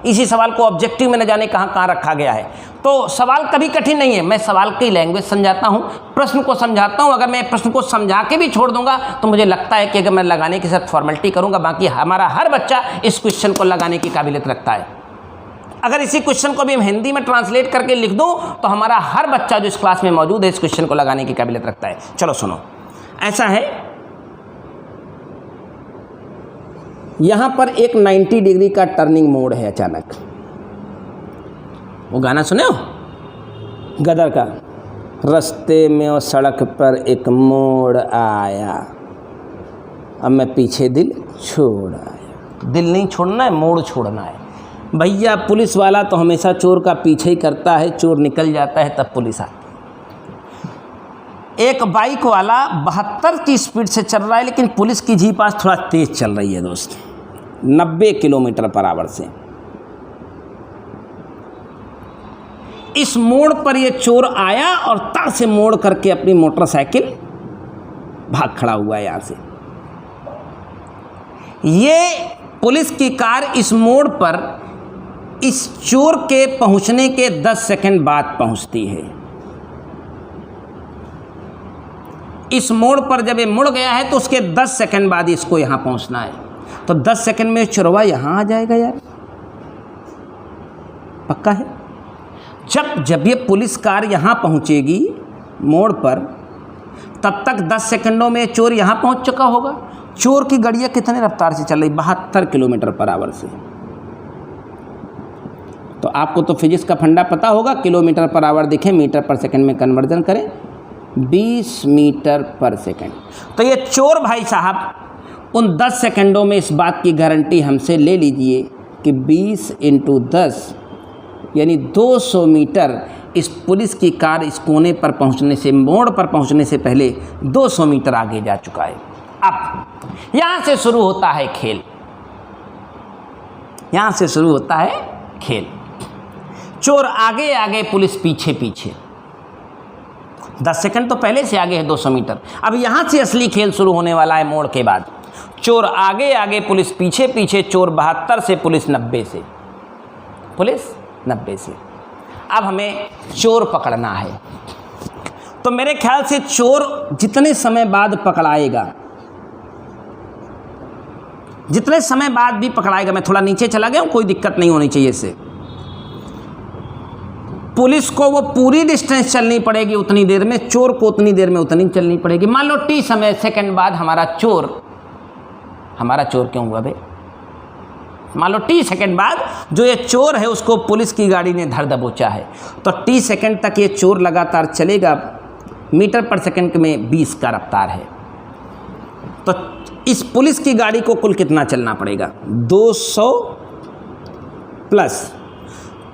इसी सवाल को ऑब्जेक्टिव में न जाने कहाँ कहाँ रखा गया है। तो सवाल कभी कठिन नहीं है, मैं सवाल की लैंग्वेज समझाता हूँ, प्रश्न को समझाता हूँ। अगर मैं प्रश्न को समझा के भी छोड़ दूंगा तो मुझे लगता है कि अगर मैं लगाने के साथ फॉर्मेलिटी करूँगा, बाकी हमारा हर बच्चा इस क्वेश्चन को लगाने की काबिलियत रखता है। अगर इसी क्वेश्चन को भी हम हिंदी में ट्रांसलेट करके लिख दूँ तो हमारा हर बच्चा जो इस क्लास में मौजूद है इस क्वेश्चन को लगाने की काबिलियत रखता है। चलो सुनो, ऐसा है, यहाँ पर एक 90 डिग्री का टर्निंग मोड़ है। अचानक वो गाना सुने हो गदर का, रास्ते में और सड़क पर एक मोड़ आया, अब मैं पीछे दिल छोड़ आया। दिल नहीं छोड़ना है, मोड़ छोड़ना है भैया। पुलिस वाला तो हमेशा चोर का पीछे ही करता है, चोर निकल जाता है तब पुलिस आती। एक बाइक वाला 72 की स्पीड से चल रहा है, लेकिन पुलिस की जीप आज थोड़ा तेज चल रही है दोस्त, 90 किलोमीटर पर आवर से। इस मोड़ पर यह चोर आया और तार से मोड़ करके अपनी मोटरसाइकिल भाग खड़ा हुआ है यहां से। ये पुलिस की कार इस मोड़ पर इस चोर के पहुंचने के 10 सेकंड बाद पहुंचती है। इस मोड़ पर जब ये मुड़ गया है तो उसके 10 सेकंड बाद इसको यहां पहुंचना है। तो 10 सेकंड में चोरवा यहां आ जाएगा यार, पक्का है। जब ये पुलिस कार यहां पहुंचेगी मोड़ पर, तब तक 10 सेकंडों में चोर यहां पहुंच चुका होगा। चोर की गाड़ियां कितने रफ्तार से चल रही, 72 किलोमीटर पर आवर से। तो आपको तो फिजिक्स का फंडा पता होगा, किलोमीटर पर आवर देखें मीटर पर सेकंड में कन्वर्जन करें, 20 मीटर पर सेकंड। तो ये चोर भाई साहब उन 10 सेकंडों में इस बात की गारंटी हमसे ले लीजिए कि 20 × 10 यानी 200 मीटर इस पुलिस की कार इस कोने पर पहुंचने से, मोड़ पर पहुंचने से पहले 200 मीटर आगे जा चुका है। अब यहां से शुरू होता है खेल, यहां से शुरू होता है खेल। चोर आगे आगे, पुलिस पीछे पीछे। 10 सेकंड तो पहले से आगे है 200 मीटर। अब यहां से असली खेल शुरू होने वाला है मोड़ के बाद। चोर आगे आगे, पुलिस पीछे पीछे। चोर 72 से, पुलिस 90 से, पुलिस 90 से। अब हमें चोर पकड़ना है। तो मेरे ख्याल से चोर जितने समय बाद पकड़ाएगा, जितने समय बाद भी पकड़ाएगा, मैं थोड़ा नीचे चला गया हूं, कोई दिक्कत नहीं होनी चाहिए इससे। पुलिस को वो पूरी डिस्टेंस चलनी पड़ेगी उतनी देर में, चोर को उतनी देर में उतनी चलनी पड़ेगी। मान लो टी समय सेकंड बाद हमारा चोर क्यों हुआ भाई, मान लो टी सेकंड बाद जो ये चोर है उसको पुलिस की गाड़ी ने धर दबोचा है, तो टी सेकंड तक ये चोर लगातार चलेगा। मीटर पर सेकंड में 20 का रफ्तार है। तो इस पुलिस की गाड़ी को कुल कितना चलना पड़ेगा, 200 प्लस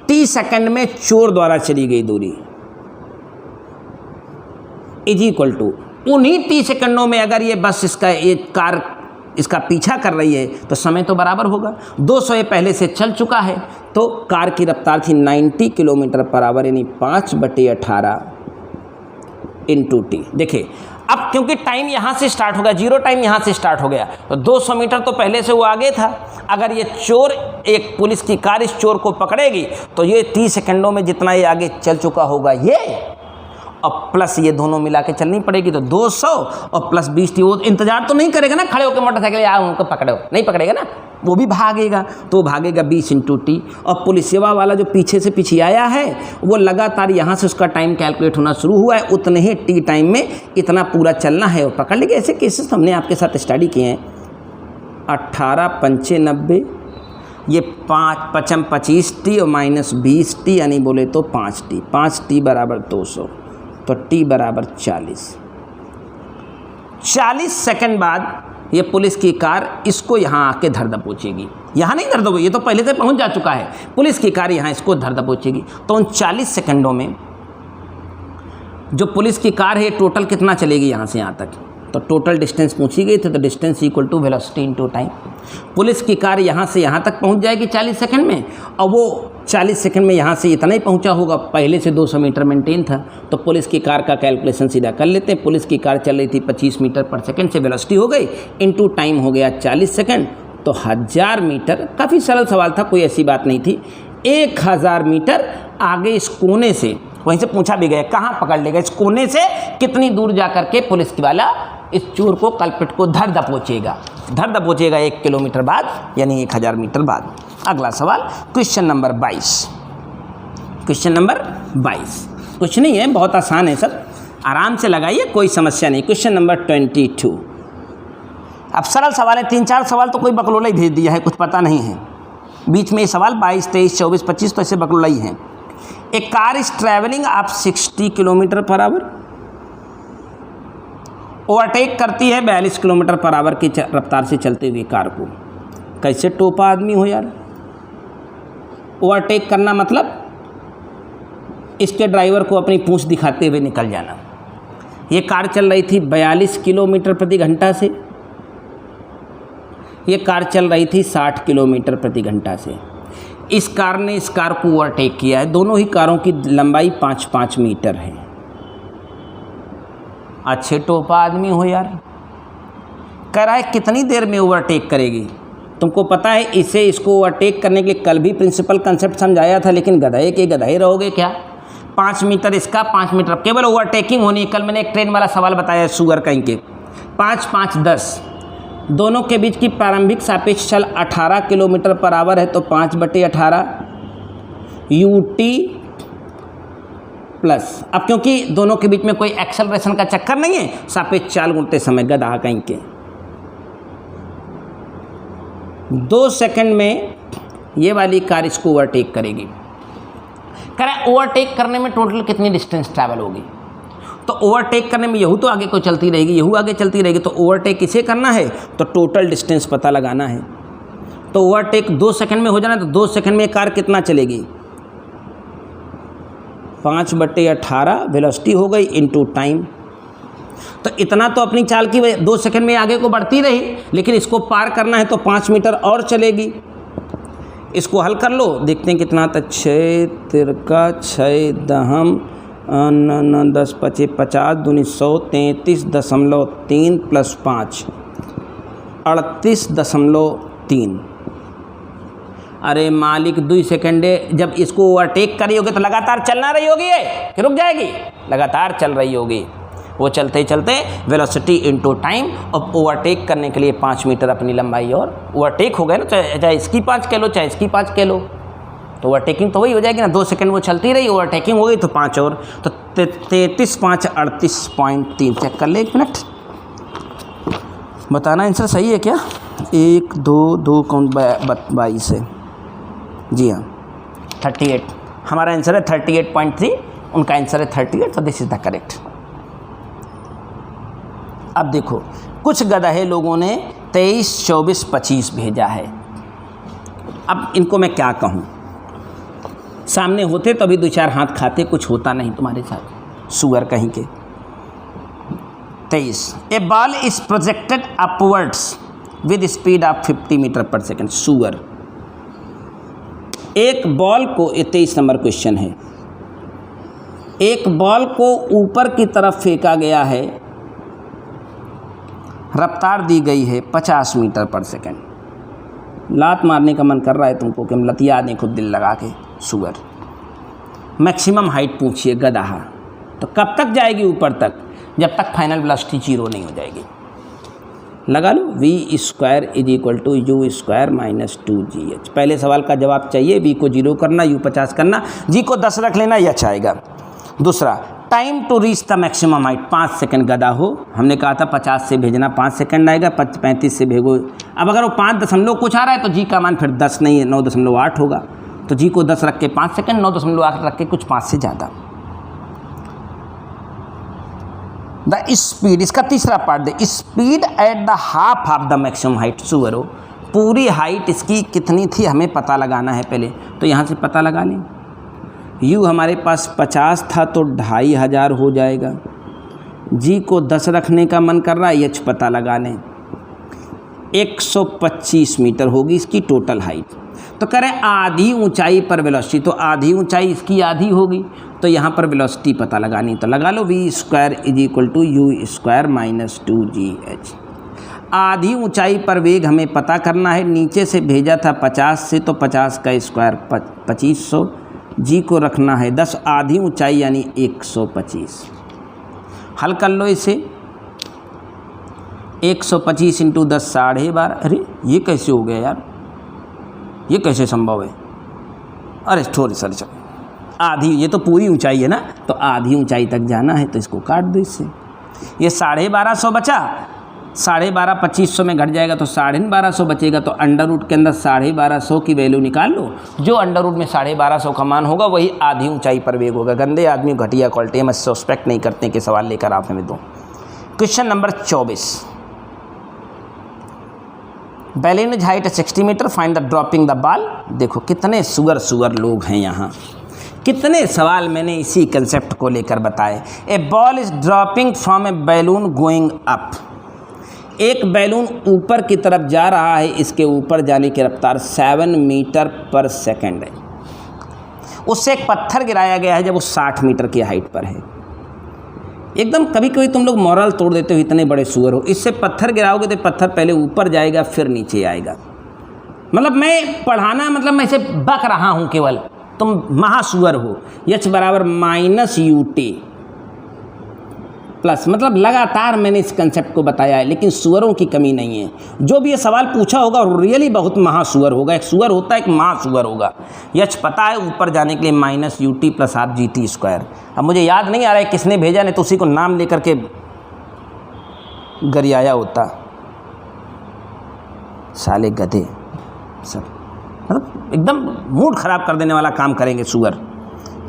टी सेकंड में चोर द्वारा चली गई दूरी इज इक्वल टू उन्हीं टी सेकंडों में अगर ये बस ये कार इसका पीछा कर रही है तो समय तो बराबर होगा। 200 ये पहले से चल चुका है, तो कार की रफ्तार थी 90 किलोमीटर पर आवर, यानी 5/18 × t। देखिए अब क्योंकि टाइम यहाँ से स्टार्ट हो गया, जीरो टाइम यहाँ से स्टार्ट हो गया, तो 200 मीटर तो पहले से वो आगे था। अगर ये चोर, एक पुलिस की कार इस चोर को पकड़ेगी तो ये 30 सेकंडों में जितना ये आगे चल चुका होगा ये, और प्लस ये दोनों मिला के चलनी पड़ेगी, तो 200 और प्लस 20। वो इंतजार तो नहीं करेगा ना खड़े होकर मोटरसाइकिल, यार उनको पकड़ो, नहीं पकड़ेगा ना, वो भी भागेगा। तो भागेगा 20 × t। और पुलिस सेवा वाला जो पीछे से पीछे आया है वो लगातार यहाँ से उसका टाइम कैलकुलेट होना शुरू हुआ है, उतने ही टी टाइम में इतना पूरा चलना है और पकड़ लेंगे। ऐसे केसेस हमने आपके साथ स्टडी किए हैं। 18 × 5 = 90, ये 5 × 5 = 25t और -20t यानी बोले तो 5t। 5t = 200, तो t = 40। 40 सेकंड बाद ये पुलिस की कार इसको यहाँ आके धर दबोचेगी। यहाँ नहीं धर दबोचेगी, ये तो पहले से पहुँच जा चुका है। पुलिस की कार यहाँ इसको धर दबोचेगी। तो उन 40 सेकंडों में जो पुलिस की कार है टोटल कितना चलेगी यहाँ से यहाँ तक, तो टोटल डिस्टेंस पूछी गई थी, तो distance equal to velocity × time. Police की कार यहाँ से यहाँ तक पहुँच जाएगी 40 सेकंड में, और वो 40 सेकंड में यहाँ से इतना ही पहुँचा होगा, पहले से 200 मीटर मेंटेन था। तो पुलिस की कार का कैलकुलेशन सीधा कर लेते हैं। पुलिस की कार चल रही थी 25 मीटर पर सेकंड से, वेलोसिटी हो गई इनटू टाइम हो गया 40 सेकंड, तो 1000 मीटर। काफ़ी सरल सवाल था, कोई ऐसी बात नहीं थी। 1000 मीटर आगे इस कोने से, वहीं से पूछा भी गया कहाँ पकड़ लेगा, इस कोने से कितनी दूर जा कर के पुलिस वाला इस चोर को, कल्प्रिट को धर दबोचेगा। 1 किलोमीटर बाद, यानी 1000 मीटर बाद। अगला सवाल क्वेश्चन नंबर 22। क्वेश्चन नंबर 22 कुछ नहीं है, बहुत आसान है सर, आराम से लगाइए, कोई समस्या नहीं। Question number 22। अब सरल सवाल है, 3-4 सवाल तो कोई बकलोला ही भेज दिया है, कुछ पता नहीं है। बीच में ये सवाल 22, 23, 24, 25 तो ऐसे बकलोला ही हैं। ए कार इज ट्रैवलिंग आप 60 किलोमीटर पर आवर, ओवरटेक करती है 42 किलोमीटर पर आवर की रफ्तार से चलते हुए कार को। कैसे टोपा आदमी हो यार। ओवरटेक करना मतलब इसके ड्राइवर को अपनी पूंछ दिखाते हुए निकल जाना। ये कार चल रही थी 42 किलोमीटर प्रति घंटा से, ये कार चल रही थी 60 किलोमीटर प्रति घंटा से। इस कार ने इस कार को ओवरटेक किया है। दोनों ही कारों की लंबाई 5-5 मीटर है। अच्छे टोपा आदमी हो यार। कह रहा है कितनी देर में ओवरटेक करेगी। तुमको पता है इसे, इसको ओवरटेक करने के लिए कल भी प्रिंसिपल कंसेप्ट समझाया था, लेकिन गधे के गधे रहोगे क्या। 5 मीटर इसका, 5 मीटर केवल ओवरटेकिंग होनी। कल मैंने एक ट्रेन वाला सवाल बताया सुगर कहीं के, 5-5 10 दोनों के बीच की प्रारंभिक सापेक्ष चल 18 किलोमीटर पर आवर है, तो 5/18 UT प्लस। अब क्योंकि दोनों के बीच में कोई एक्सेलरेशन का चक्कर नहीं है, सापेक्ष चाल गुणते समय गधा कहीं के 2 सेकंड में ये वाली कार इसको ओवरटेक करेगी। कह रहा है ओवरटेक करने में टोटल कितनी डिस्टेंस ट्रैवल होगी। तो ओवरटेक करने में यहू तो आगे को चलती रहेगी, यहू आगे चलती रहेगी, तो ओवरटेक इसे करना है तो टोटल डिस्टेंस पता लगाना है। तो ओवरटेक 2 सेकंड में हो जाना, तो 2 सेकंड में कार कितना चलेगी, 5/18 वेलोसिटी हो गई इनटू टाइम। तो इतना तो अपनी चाल की 2 सेकंड में आगे को बढ़ती रही, लेकिन इसको पार करना है तो 5 मीटर और चलेगी। इसको हल कर लो, देखते हैं कितना आता है। 6 तिरका 6 दहम 10 25 50 दूनी 100 33.3 प्लस 5 38.3। अरे मालिक 2 सेकंड जब इसको ओवरटेक कर रही होगी तो लगातार चलना रही होगी ये कि रुक जाएगी, लगातार चल रही होगी। वो चलते चलते वेलोसिटी इनटू टाइम, और ओवरटेक करने के लिए 5 मीटर अपनी लंबाई और ओवरटेक हो गए ना, चाहे इसकी 5 कह लो चाहे इसकी 5 कह लो, तो ओवरटेकिंग तो वही हो जाएगी ना। 2 सेकंड वो चलती रही, ओवरटेकिंग हो गई तो 5 और, तो 33 5 38.3। चेक कर ले 1 मिनट, बताना आंसर सही है क्या। 1 2 2 कौन 22 है, जी हाँ 38। हमारा आंसर है 38.3, उनका आंसर है 38, तो दिस इज द करेक्ट। अब देखो कुछ गधे लोगों ने 23 24 25 भेजा है। अब इनको मैं क्या कहूँ, सामने होते तो अभी 2-4 हाथ खाते, कुछ होता नहीं तुम्हारे साथ, सुअर कहीं के। 23 a ball is projected upwards with speed of 50 metre per second. सुअर एक बॉल को, 23 नंबर क्वेश्चन है, एक बॉल को ऊपर की तरफ फेंका गया है, रफ्तार दी गई है 50 मीटर पर सेकेंड। लात मारने का मन कर रहा है तुमको कि हम लतिया दें खुद दिल लगा के। सुअर मैक्सिमम हाइट पूछिए गधा, तो कब तक जाएगी ऊपर तक, जब तक फाइनल वेलोसिटी 0 नहीं हो जाएगी। लगा लो v² = u² - 2gh। पहले सवाल का जवाब चाहिए, v को 0 करना, u 50 करना, g को 10 रख लेना, यह आएगा। दूसरा time to reach the maximum height, 5 second गधा हो, हमने कहा था 50 से भेजना 5 सेकंड आएगा, 35 से भेजो। अब अगर वो 5 दशमलव कुछ आ रहा है तो जी का मान फिर 10 नहीं है, 9.8 होगा, तो जी को 10 रख के 5 सेकंड, 9.8 रख के कुछ 5 से ज़्यादा। द स्पीड, इसका तीसरा part they, speed at the half of the maximum height. सुअर हो, पूरी हाइट इसकी कितनी थी हमें पता लगाना है पहले, तो यहाँ से पता लगा लें। u हमारे पास 50 था तो 2500 हो जाएगा। g को 10 रखने का मन कर रहा है, h पता लगा लें। 125 मीटर होगी इसकी टोटल हाइट। तो कह रहे आधी ऊंचाई पर वेलोसिटी, तो आधी ऊंचाई इसकी आधी होगी, तो यहाँ पर वेलोसिटी पता लगानी, तो लगा लो v square is equal to u square minus 2gh। आधी ऊंचाई पर वेग हमें पता करना है, नीचे से भेजा था 50 से, तो 50 का स्क्वायर 2500, जी को रखना है 10, आधी ऊंचाई यानी 125। हल कर लो इसे, 125 इंटू 10 12.5। अरे ये कैसे हो गया यार, ये कैसे संभव है? अरे थोड़ी सर आधी, ये तो पूरी ऊंचाई है ना, तो आधी ऊंचाई तक जाना है, तो इसको काट दो इससे। ये 1250 बचा, 12.5 2500 में घट जाएगा तो 1250 बचेगा, तो अंडर रूट के अंदर 1250 की वैल्यू निकाल लो। जो अंडर रूट में 1250 का मान होगा वही आधी ऊंचाई पर वेग होगा। गंदे आदमी घटिया क्वालिटी, हम सस्पेक्ट नहीं करते कि सवाल लेकर आप हमें दो। Question number 24, balloon is height 60 metre, find the dropping the ball. देखो कितने सुअर लोग हैं यहाँ, कितने सवाल मैंने इसी कंसेप्ट को लेकर बताए। A ball is dropping from a balloon going up, एक बैलून ऊपर की तरफ जा रहा है, इसके ऊपर जाने की रफ्तार 7 मीटर पर सेकेंड है। उससे एक पत्थर गिराया गया है जब वो 60 मीटर की हाइट पर है। एकदम कभी कभी तुम लोग मोरल तोड़ देते हो, इतने बड़े सुअर हो। इससे पत्थर गिराओगे तो पत्थर पहले ऊपर जाएगा फिर नीचे आएगा। मतलब मैं पढ़ाना, मतलब मैं इसे बक रहा हूँ केवल, तुम महासुअर हो। h बराबर -ut प्लस, मतलब लगातार मैंने इस कंसेप्ट को बताया है, लेकिन सुअरों की कमी नहीं है। जो भी ये सवाल पूछा होगा रियली बहुत महासुअर होगा। एक सुअर होता है, एक महासुअर होगा। यच पता है ऊपर जाने के लिए -ut plus half gt square. अब मुझे याद नहीं आ रहा है किसने भेजा, नहीं तो उसी को नाम लेकर के गरियाया होता। साले गधे सब, मतलब एकदम मूड खराब कर देने वाला काम करेंगे सुअर।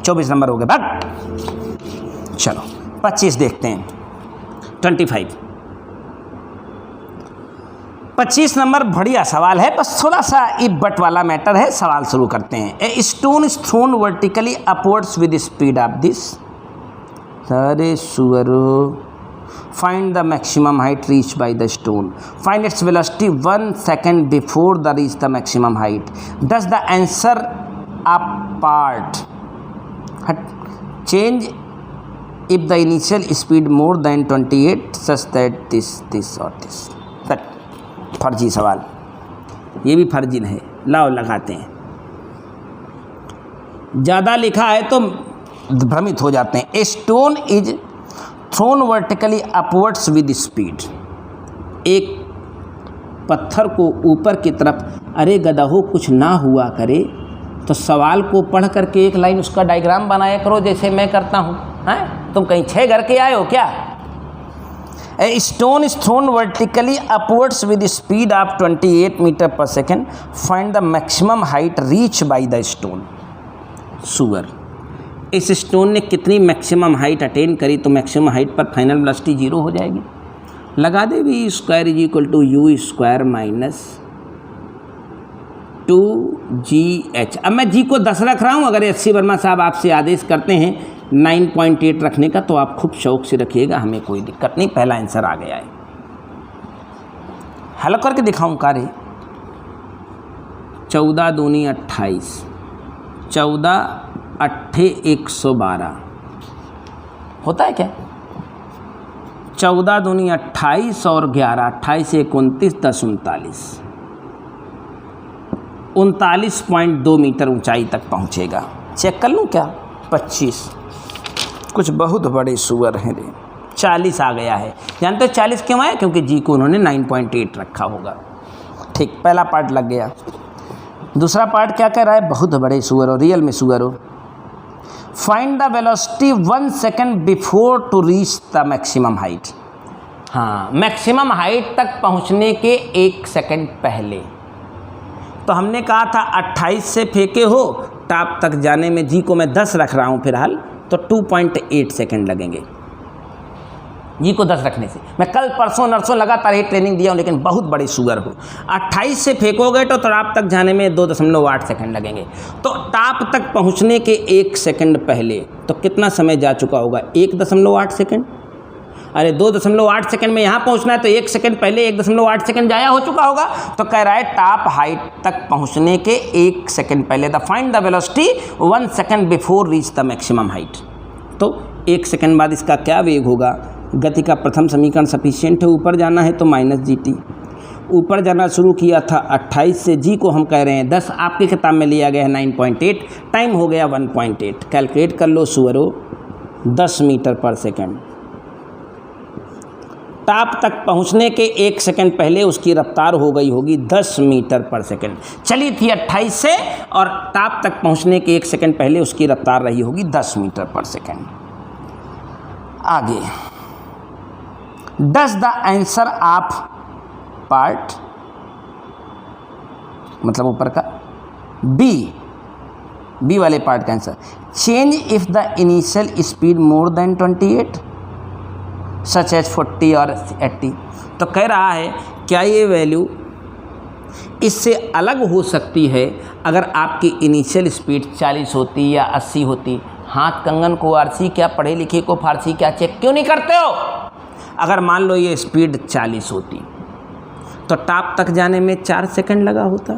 24 नंबर हो गए, भाग। चलो 25 देखते हैं। 25 नंबर बढ़िया सवाल है, बस थोड़ा सा इफ बट वाला मैटर है। सवाल शुरू करते हैं। A stone is thrown vertically upwards with speed of this, अरे सुअरो, find the maximum height reach by the stone, find its velocity 1 second before the reach the maximum height, does the answer a part change if the initial speed more than 28 such that this or this। फर्जी सवाल, ये भी फर्जी है। लाओ लगाते हैं, ज़्यादा लिखा है तो भ्रमित हो जाते हैं। A stone is thrown vertically upwards with speed, एक पत्थर को ऊपर की तरफ, अरे गधा कुछ ना हुआ करे तो सवाल को पढ़ करके एक लाइन उसका डायग्राम बनाया करो, जैसे मैं करता हूँ। हैं तुम कहीं 6 घर के आए हो क्या? A stone is thrown vertically upwards with speed of 28 metre per second, find the maximum height reach by the stone. सुअर, इस स्टोन ने कितनी मैक्सिमम हाइट अटेन करी, तो मैक्सिमम हाइट पर फाइनल वेलोसिटी 0 हो जाएगी। लगा दे v square is equal to u square minus 2gh। अब मैं g को 10 रख रहा हूँ। अगर एस सी वर्मा साहब आपसे आदेश करते हैं 9.8 रखने का, तो आप खूब शौक से रखिएगा, हमें कोई दिक्कत नहीं। पहला आंसर आ गया है। हल करके दिखाऊं कार्य। 14 दूनी 28, 14 अट्ठे 112 होता है क्या? 14 दूनी 28 और 11, 28 से 29 10 39, 39.2 मीटर ऊंचाई तक पहुंचेगा। चेक कर लूँ क्या? 25, कुछ बहुत बड़े सुअर हैं रे। 40 आ गया है। जानते हो 40 क्यों आया? क्योंकि जी को उन्होंने 9.8 रखा होगा। ठीक, पहला पार्ट लग गया। दूसरा पार्ट क्या कह रहा है? बहुत बड़े सुअर हो, रियल में सुअर हो। Find the velocity 1 second before to reach the maximum height. हाँ, मैक्सिमम हाइट तक पहुंचने के 1 सेकेंड पहले। तो हमने कहा था 28 से फेंके हो, टॉप तक जाने में जी को मैं 10 रख रहा हूँ फिलहाल, तो 2.8 सेकेंड लगेंगे जी को 10 रखने से। मैं कल परसों नरसों लगातार ही ट्रेनिंग दिया हूँ, लेकिन बहुत बड़ी सुअर हो। 28 से फेंकोगे तो टॉप तक जाने में 2.8 सेकेंड लगेंगे। तो टॉप तक पहुँचने के 1 सेकेंड पहले तो कितना समय जा चुका होगा? 1.8 सेकेंड। अरे 2.8 सेकंड में यहाँ पहुँचना है तो 1 सेकंड पहले 1.8 सेकंड जाया हो चुका होगा। तो कह रहा है टॉप हाइट तक पहुँचने के 1 सेकंड पहले the find the velocity 1 second before reach the maximum height. तो 1 सेकंड बाद इसका क्या वेग होगा। गति का प्रथम समीकरण सफिशिएंट है, ऊपर जाना है तो -gt। ऊपर जाना शुरू किया था 28 से, g को हम कह रहे हैं 10, आपकी किताब में लिया गया है 9.8, टाइम हो गया 1.8। कैलकुलेट कर लो सुअरो 10 मीटर पर सेकंड। टॉप तक पहुंचने के 1 सेकंड पहले उसकी रफ्तार हो गई होगी 10 मीटर पर सेकंड। चली थी 28 से और टॉप तक पहुंचने के 1 सेकंड पहले उसकी रफ्तार रही होगी 10 मीटर पर सेकंड। आगे does the answer of part, मतलब ऊपर का बी वाले पार्ट का answer, change if the initial speed more than 28 such as 40 और 80। तो कह रहा है क्या ये वैल्यू इससे अलग हो सकती है अगर आपकी इनिशियल स्पीड 40 होती या 80 होती। हाथ कंगन को आरसी, क्या पढ़े लिखे को फारसी, क्या चेक क्यों नहीं करते हो। अगर मान लो ये स्पीड 40 होती तो टॉप तक जाने में 4 सेकंड लगा होता।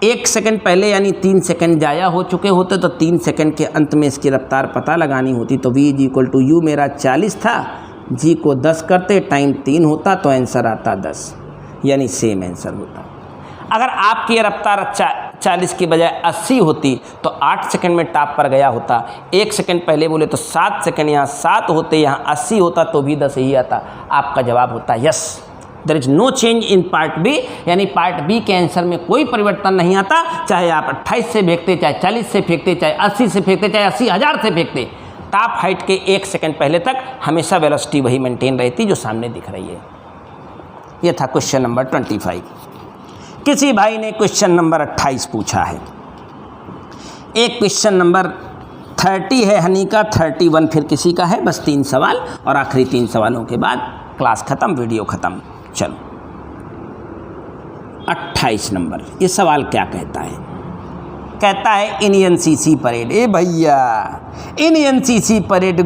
1 सेकंड पहले यानी 3 सेकंड जाया हो चुके होते तो 3 सेकंड के अंत में इसकी रफ्तार पता लगानी होती। तो v = u मेरा 40 था, g को 10 करते, टाइम 3 होता तो आंसर आता 10, यानी सेम आंसर होता। अगर आपकी रफ्तार 40 की बजाय 80 होती तो 8 सेकंड में टॉप पर गया होता। 1 सेकंड पहले बोले तो 7 सेकंड, यहाँ 7 होते, यहाँ 80 होता तो भी 10 ही आता। आपका जवाब होता yes, there is no change in part B, यानी पार्ट बी के आंसर में कोई परिवर्तन नहीं आता। चाहे आप 28 से फेंकते, चाहे 40 से फेंकते, चाहे 80 से फेंकते, चाहे 80,000 से फेंकते, टॉप हाइट के 1 सेकंड पहले तक हमेशा वेलोसिटी वही मेंटेन रहती जो सामने दिख रही है। यह था क्वेश्चन नंबर 25। किसी भाई ने क्वेश्चन नंबर 28 पूछा है। एक क्वेश्चन नंबर 30 है हनी का, 31 फिर किसी का है। बस 3 सवाल और आखिरी 3 सवालों के बाद क्लास ख़त्म, वीडियो ख़त्म। चलो 28 नंबर, ये सवाल क्या कहता है। कहता है इन एनसीसी परेड, ए भैया in NCC parade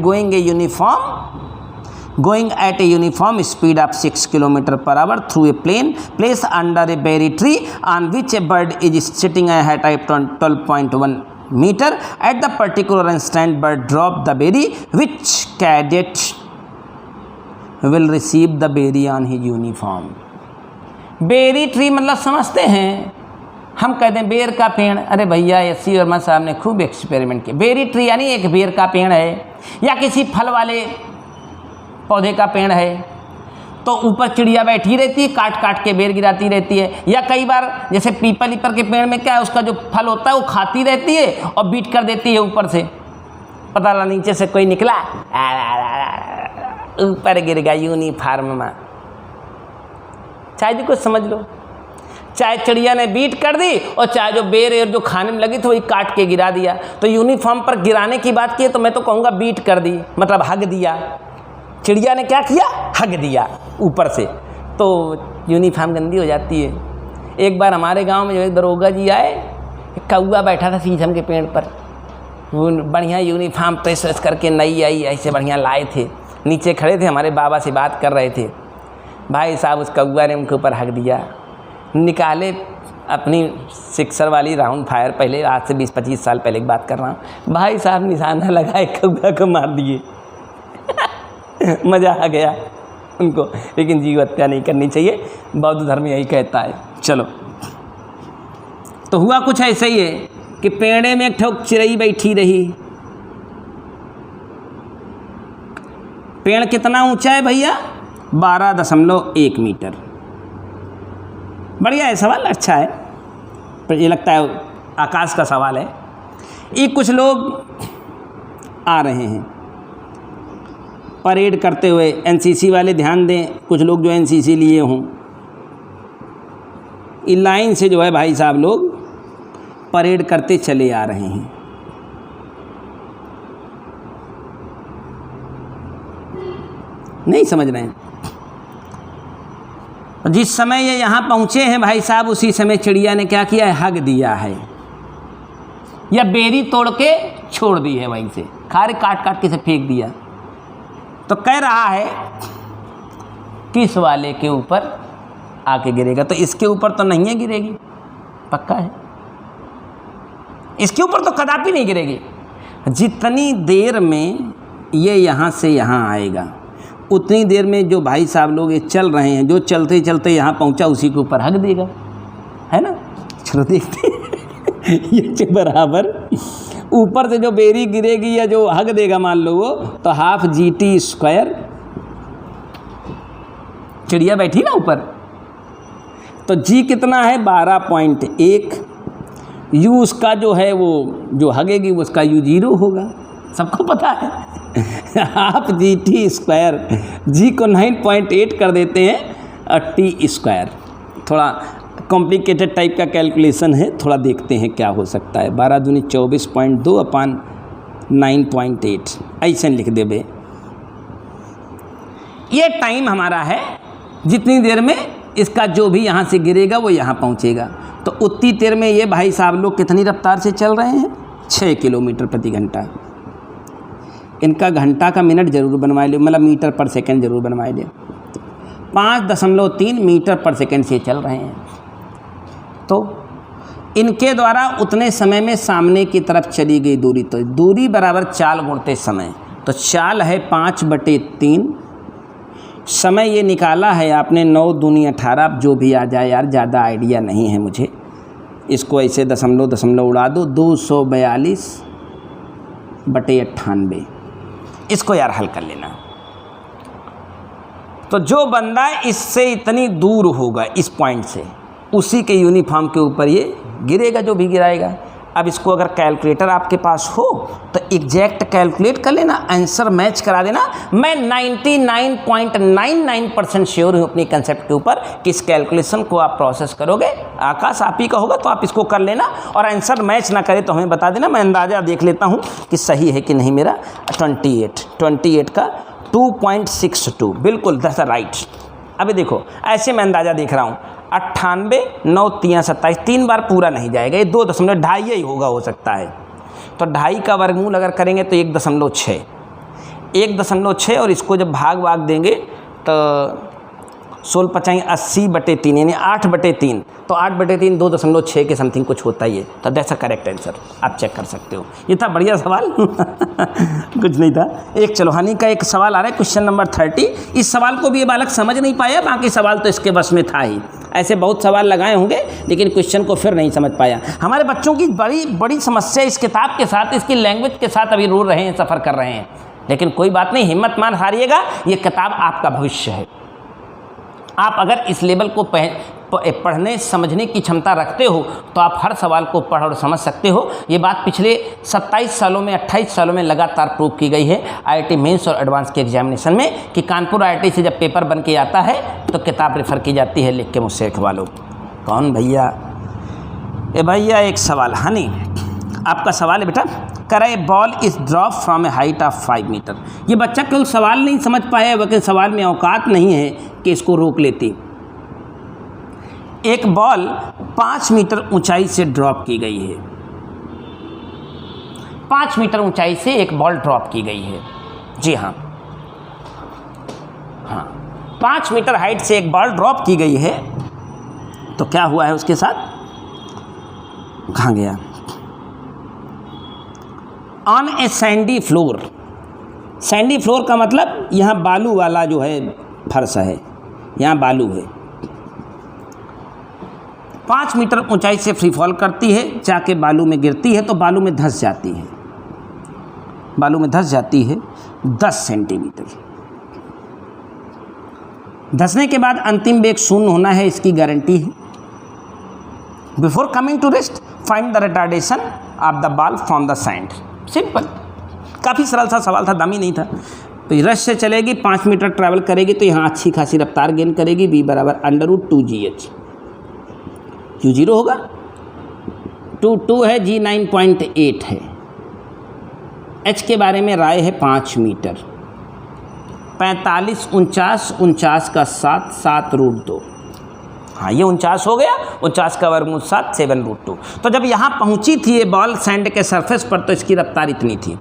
going at a uniform speed of 6 km/h through a plain place under a berry tree on which a bird is sitting at a height of 12.1 meter. At the particular instant bird drop the berry, which cadet will receive the berry on his uniform? Berry tree मतलब समझते हैं, हम कहते हैं बेर का पेड़। अरे भैया एस.सी. वर्मा साहब ने खूब एक्सपेरिमेंट किए। बेरी ट्री यानी एक बेर का पेड़ है या किसी फल वाले पौधे का पेड़ है, तो ऊपर चिड़िया बैठी रहती है, काट काट के बेर गिराती रहती है। या कई बार जैसे पीपल के पेड़ में क्या है, उसका जो फल होता है वो खाती रहती है और बीट कर देती है ऊपर से, पता ना नीचे से कोई निकला ऊपर गिर गया यूनिफॉर्म में। चाहे जी कुछ समझ लो, चाहे चिड़िया ने बीट कर दी और चाहे जो बेर और जो खाने में लगी थी वही काट के गिरा दिया। तो यूनिफॉर्म पर गिराने की बात की है तो मैं तो कहूँगा बीट कर दी, मतलब हग दिया। चिड़िया ने क्या किया, हग दिया ऊपर से, तो यूनिफॉर्म गंदी हो जाती है। एक बार हमारे गांव में जो एक दरोगा जी आए, एक कौआ बैठा था शीशम के पेड़ पर, वो बढ़िया यूनिफॉर्म प्रेस वेस करके नई आई ऐसे बढ़िया लाए थे, नीचे खड़े थे, हमारे बाबा से बात कर रहे थे। भाई साहब उस कौआ ने उनके ऊपर हक दिया, निकाले अपनी सिक्सर वाली राउंड फायर, पहले आज से 20-25 साल पहले की बात कर रहा हूँ। भाई साहब निशाना लगाए, कौआ को मार दिए मज़ा आ गया उनको। लेकिन जीव हत्या नहीं करनी चाहिए, बौद्ध धर्म यही कहता है। चलो तो हुआ कुछ ऐसे ही है कि पेड़े में एक ठोक चिड़ई बैठी रही। पेड़ कितना ऊंचा है भैया, 12.1 मीटर। बढ़िया है सवाल, अच्छा है, पर ये लगता है आकाश का सवाल है। ये कुछ लोग आ रहे हैं परेड करते हुए, एनसीसी वाले ध्यान दें, कुछ लोग जो एनसीसी लिए हों, इस लाइन से जो है भाई साहब लोग परेड करते चले आ रहे हैं। नहीं समझ रहे हैं। जिस समय ये यहाँ पहुँचे हैं भाई साहब, उसी समय चिड़िया ने क्या किया है, हग दिया है या बेरी तोड़ के छोड़ दी है, वहीं से खारे काट काट के से फेंक दिया। तो कह रहा है किस वाले के ऊपर आके गिरेगा, तो इसके ऊपर तो नहीं है गिरेगी, पक्का है, इसके ऊपर तो कदापि नहीं गिरेगी। जितनी देर में ये यहाँ से यहाँ आएगा उतनी देर में जो भाई साहब लोग ये चल रहे हैं, जो चलते चलते यहाँ पहुँचा उसी के ऊपर हक देगा, है ना। चलो देखते हैं ये बराबर ऊपर से जो बेरी गिरेगी या जो हक देगा मान लो वो, तो हाफ GT², चिड़िया बैठी ना ऊपर, तो जी कितना है 12.1, यू उसका जो है वो जो हगेगी उसका U0 होगा, सबको पता है हाफ GT², जी को 9.8 कर देते हैं और T²। थोड़ा कॉम्प्लिकेटेड टाइप का कैलकुलेशन है, थोड़ा देखते हैं क्या हो सकता है। 12 दूनी 24.2 अपान 9.8 ऐसे लिख दे बे। ये टाइम हमारा है जितनी देर में इसका जो भी यहाँ से गिरेगा वो यहाँ पहुँचेगा। तो उतनी देर में ये भाई साहब लोग कितनी रफ्तार से चल रहे हैं, 6 किलोमीटर प्रति घंटा। इनका घंटा का मिनट ज़रूर बनवा ले, मतलब मीटर पर सेकंड ज़रूर बनवा ले। 5.3 मीटर पर सेकंड से चल रहे हैं। तो इनके द्वारा उतने समय में सामने की तरफ चली गई दूरी, तो दूरी बराबर चाल गुणते समय, तो चाल है 5/3, समय ये निकाला है आपने 9 दूनी 18, जो भी आ जाए यार, ज़्यादा आइडिया नहीं है मुझे, इसको ऐसे दशमलव उड़ा दो, 242/98, इसको यार हल कर लेना। तो जो बंदा इससे इतनी दूर होगा इस पॉइंट से, उसी के यूनिफॉर्म के ऊपर ये गिरेगा जो भी गिराएगा। अब इसको अगर कैलकुलेटर आपके पास हो तो एग्जैक्ट कैलकुलेट कर लेना, आंसर मैच करा देना। मैं 99.99% श्योर हूँ अपनी कंसेप्ट के ऊपर कि इस कैलकुलेशन को आप प्रोसेस करोगे। आकाश आप ही का होगा तो आप इसको कर लेना, और आंसर मैच ना करे तो हमें बता देना, मैं अंदाज़ा देख लेता हूँ कि सही है कि नहीं मेरा। 28 का 2.62 बिल्कुल, दैट्स राइट। अभी देखो ऐसे मैं अंदाज़ा देख रहा हूँ, 98 9 3 27, 3 बार पूरा नहीं जाएगा, ये 2.2 ही होगा, हो सकता है। तो 2.5 का वर्गमूल अगर करेंगे तो 1.6, और इसको जब भाग देंगे तो 16×5 80/3 यानी 8/3, तो 8/3 2.6 के समथिंग कुछ होता ही है। तो दैट्स अ करेक्ट आंसर, आप चेक कर सकते हो। ये था बढ़िया सवाल कुछ नहीं था। एक चलो हनी का एक सवाल आ रहा है, क्वेश्चन नंबर 30। इस सवाल को भी ये बालक समझ नहीं पाया, बाकी सवाल तो इसके बस में था ही। ऐसे बहुत सवाल लगाए होंगे लेकिन क्वेश्चन को फिर नहीं समझ पाया। हमारे बच्चों की बड़ी समस्या इस किताब के साथ, इसकी लैंग्वेज के साथ अभी रो रहे हैं, सफ़र कर रहे हैं। लेकिन कोई बात नहीं, हिम्मत मान हारिएगा, ये किताब आपका भविष्य है। आप अगर इस लेवल को पढ़ने समझने की क्षमता रखते हो तो आप हर सवाल को पढ़ और समझ सकते हो। ये बात पिछले 27 सालों में 28 सालों में लगातार प्रूव की गई है IIT मेंस और एडवांस के एग्जामिनेशन में, कि कानपुर IIT से जब पेपर बन के आता है तो किताब रेफ़र की जाती है। लिख के मुझसे लिखवा लो। कौन भैया? ए भैया एक सवाल, हनी आपका सवाल है बेटा, करे ball is drop from a height of 5 metre. ये बच्चा केवल सवाल नहीं समझ पाया, लेकिन सवाल में औकात नहीं है कि इसको रोक लेती। एक बॉल 5 मीटर ऊंचाई से ड्रॉप की गई है, 5 मीटर ऊंचाई से एक बॉल ड्रॉप की गई है। जी हाँ, 5 मीटर हाइट से एक बॉल ड्रॉप की गई है, तो क्या हुआ है उसके साथ? कहाँ गया? On A Sandy floor. Sandy floor का मतलब यहाँ बालू वाला जो है फर्श है, यहाँ बालू है। 5 मीटर ऊंचाई से फ्री फॉल करती है, जाके बालू में गिरती है, तो बालू में धंस जाती है। बालू में धंस जाती है 10 सेंटीमीटर। धंसने के बाद अंतिम वेग 0 होना है, इसकी गारंटी है। Before coming to rest find the retardation of the ball from the sand. Simple, काफ़ी सरल सा सवाल था, दामी नहीं था। तो रश से चलेगी, 5 मीटर ट्रैवल करेगी, तो यहाँ अच्छी खासी रफ्तार गेन करेगी। v बराबर √2gh, u0 होगा, 2 है, g 9.8 है। h के बारे में राय है 5 मीटर। 45 49 का 7 हाँ ये 49 हो गया, 49 का वर्गमूल 7 7√2। तो जब यहाँ पहुँची थी ये बॉल सैंड के सरफेस पर, तो इसकी रफ्तार इतनी थी।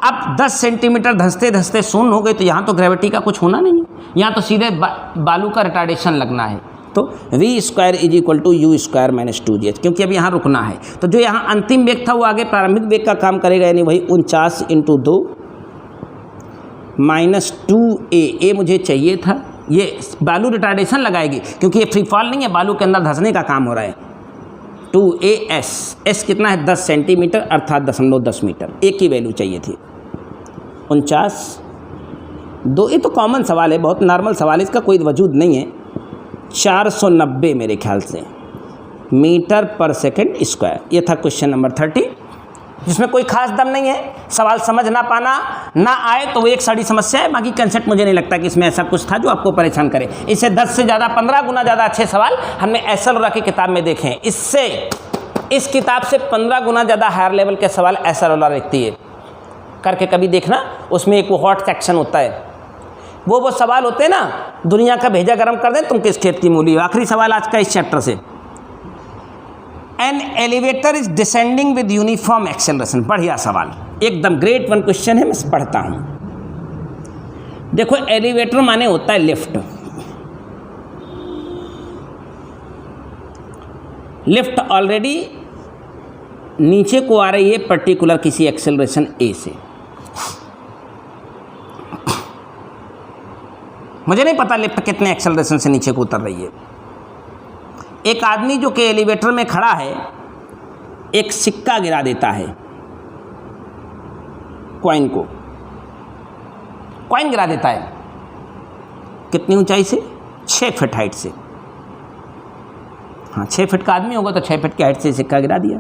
अब 10 सेंटीमीटर धंसते धंसते शून्य हो गए, तो यहाँ तो ग्रेविटी का कुछ होना नहीं है, यहाँ तो सीधे बालू का रिटार्डेशन लगना है। तो v square is equal to u square minus 2gh, क्योंकि अब यहाँ रुकना है। तो जो यहाँ अंतिम वेग था वो आगे प्रारंभिक वेग का काम करेगा, यानी वही 49 × 2 माइनस 2a मुझे चाहिए था। ये बालू रिटार्डेशन लगाएगी, क्योंकि ये फ्री फॉल नहीं है, बालू के अंदर धंसने का काम हो रहा है। 2as, s कितना है 10 सेंटीमीटर अर्थात 0.10 मीटर, एक की वैल्यू चाहिए थी। 49/2, ये तो कॉमन सवाल है, बहुत नॉर्मल सवाल है, इसका कोई वजूद नहीं है। 490 मेरे ख्याल से मीटर पर सेकंड स्क्वायर, ये था क्वेश्चन नंबर 30, जिसमें कोई खास दम नहीं है। सवाल समझ ना पाना ना आए तो वो एक साड़ी समस्या है, बाकी कंसेप्ट मुझे नहीं लगता कि इसमें ऐसा कुछ था जो आपको परेशान करे। इससे 10 से ज़्यादा 15 गुना ज़्यादा अच्छे सवाल हमने एसएल की किताब में देखे हैं। इससे इस किताब से 15 गुना ज़्यादा हायर लेवल के सवाल एसएल लिखती है, करके कभी देखना। उसमें एक वो हॉट सेक्शन होता है, वो सवाल होते हैं ना, दुनिया का भेजा गर्म कर दें तुम किस खेत की मूली हो। आखिरी सवाल आज का इस चैप्टर से, an elevator is descending with uniform acceleration. बढ़िया सवाल, एकदम ग्रेट 1 क्वेश्चन है, मैं पढ़ता हूं। देखो एलिवेटर माने होता है लिफ्ट। लिफ्ट ऑलरेडी नीचे को आ रही है पर्टिकुलर किसी एक्सेलरेशन ए से। मुझे नहीं पता लिफ्ट कितने एक्सेलरेशन से नीचे को उतर रही है। एक आदमी जो कि एलिवेटर में खड़ा है, एक सिक्का गिरा देता है, कॉइन गिरा देता है। कितनी ऊंचाई से? 6 फीट हाइट से। हाँ, 6 फीट का आदमी होगा तो 6 फीट की हाइट से सिक्का गिरा दिया।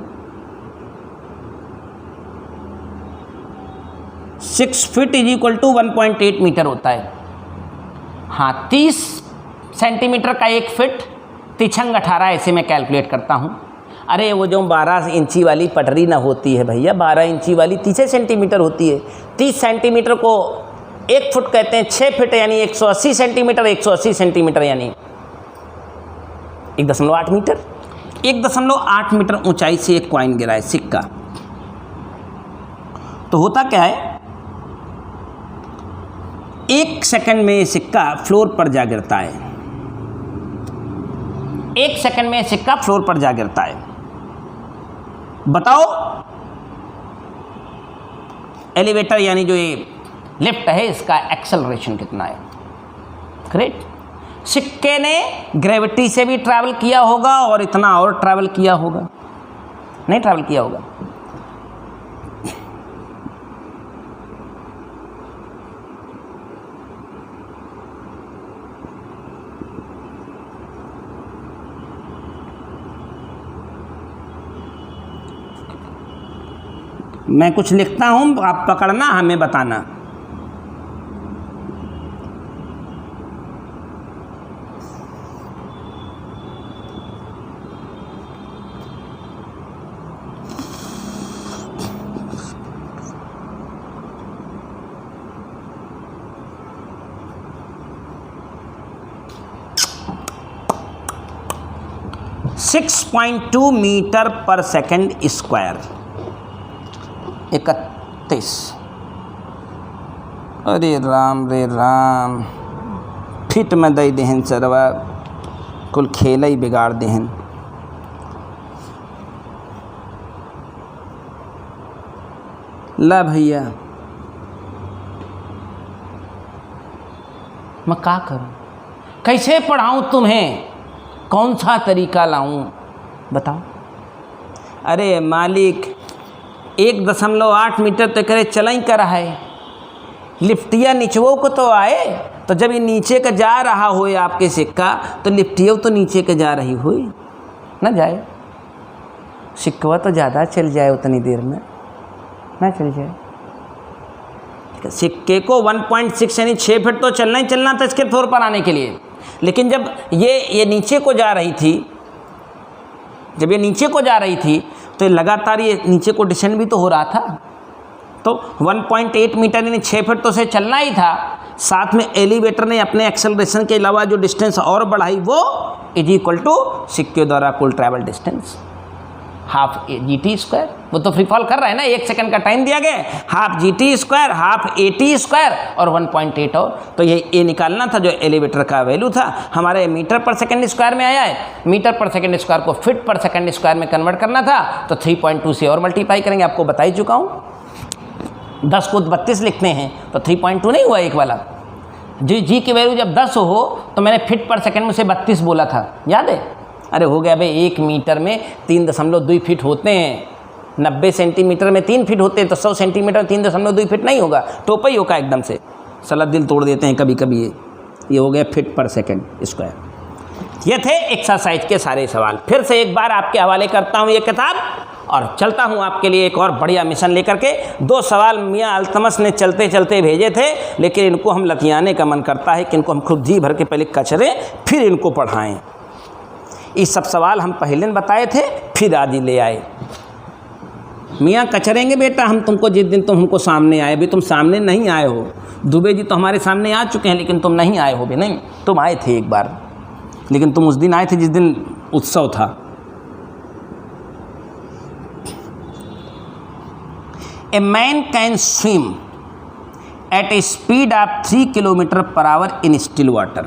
6 feet is equal to 1.8 metre होता है। हाँ, 30 सेंटीमीटर का 1 फीट, तिछंग 18, ऐसे मैं कैलकुलेट करता हूँ। अरे वो जो 12 इंची वाली पटरी ना होती है भैया, 12 इंची वाली 30 सेंटीमीटर होती है। 30 सेंटीमीटर को 1 फुट कहते हैं, 6 फीट यानी 180 सेंटीमीटर, 180 सेंटीमीटर यानी 1.8 मीटर। 1.8 मीटर ऊंचाई से एक कॉइन गिरा है, सिक्का। तो होता क्या है, 1 सेकंड में सिक्का फ्लोर पर जा गिरता है। 1 सेकंड में सिक्का फ्लोर पर जा गिरता है। बताओ एलिवेटर यानी जो ये लिफ्ट है इसका एक्सेलरेशन कितना है? ग्रेट। सिक्के ने ग्रेविटी से भी ट्रैवल किया होगा और इतना और ट्रैवल किया होगा, नहीं ट्रैवल किया होगा। मैं कुछ लिखता हूं, आप पकड़ना, हमें बताना। .2 मीटर पर सेकंड स्क्वायर। 31। अरे राम रे राम, फिट में दई देहन सरवा, कुल खेल ही बिगाड़ देहन। ला भैया, मैं क्या करूं, कैसे पढ़ाऊं तुम्हें, कौन सा तरीका लाऊं, बताओ। अरे मालिक 1.8 मीटर तो करे चला ही कर रहा है, लिफ्टिया निचवों को तो आए। तो जब ये नीचे का जा रहा हो आपके सिक्का, तो लिफ्टिया तो नीचे के जा रही हुई ना जाए, सिक्का तो ज़्यादा चल जाए उतनी देर में ना चल जाए। सिक्के को 1.6 यानी 6 फीट तो चलना ही चलना था इसके फ्लोर पर आने के लिए। लेकिन जब ये नीचे को जा रही थी, जब ये नीचे को जा रही थी तो लगातार ये नीचे को डिसेंड भी तो हो रहा था। तो 1.8 मीटर यानी 6 फीट तो से चलना ही था। साथ में एलिवेटर ने अपने एक्सेलरेशन के अलावा जो डिस्टेंस और बढ़ाई वो इज इक्वल टू सिक्के द्वारा कुल travel distance. Half G T square, वो तो फ्री फॉल कर रहा है ना, 1 सेकंड का टाइम दिया गया है, half G T square, half A T square और 1.8 और, तो ये ए निकालना था जो एलिवेटर का वैल्यू था। हमारे मीटर पर सेकंड स्क्वायर में आया है, मीटर पर सेकंड स्क्वायर को फीट पर सेकंड स्क्वायर में कन्वर्ट करना था, तो 3.2 से और मल्टीप्लाई करेंगे, आपको बता ही चुका हूँ। 10 को 32 लिखते हैं तो 3.2 नहीं हुआ एक वाला। जी की वैल्यू जब 10 हो तो मैंने फीट पर सेकंड में से 32 बोला था, याद है? अरे हो गया भाई, 1 मीटर में 3.2 फीट होते हैं, 90 सेंटीमीटर में 3 फीट होते हैं, तो 100 सेंटीमीटर 3.2 फीट नहीं होगा, टोपा ही होगा एकदम से। सला दिल तोड़ देते हैं कभी कभी। ये हो गया फीट पर सेकंड स्क्वायर। ये थे एक्सरसाइज के सारे सवाल। फिर से एक बार आपके हवाले करता हूँ ये किताब और चलता हूँ आपके लिए एक और बढ़िया मिशन लेकर के। 2 सवाल मियाँ अल्तमस ने चलते चलते भेजे थे, लेकिन इनको हम लतियाने का मन करता है कि इनको हम खुद जी भर के पहले कचरे फिर इनको पढ़ाएं। ये सब सवाल हम पहले दिन बताए थे, फिर आज ही ले आए। मियाँ कचरेंगे बेटा हम तुमको जिस दिन तुम हमको सामने आए। भी तुम सामने नहीं आए हो, दुबे जी तो हमारे सामने आ चुके हैं, लेकिन तुम नहीं आए हो भी। नहीं, तुम आए थे एक बार, लेकिन तुम उस दिन आए थे जिस दिन उत्सव था। A man can swim at a speed of 3 km/h in still water.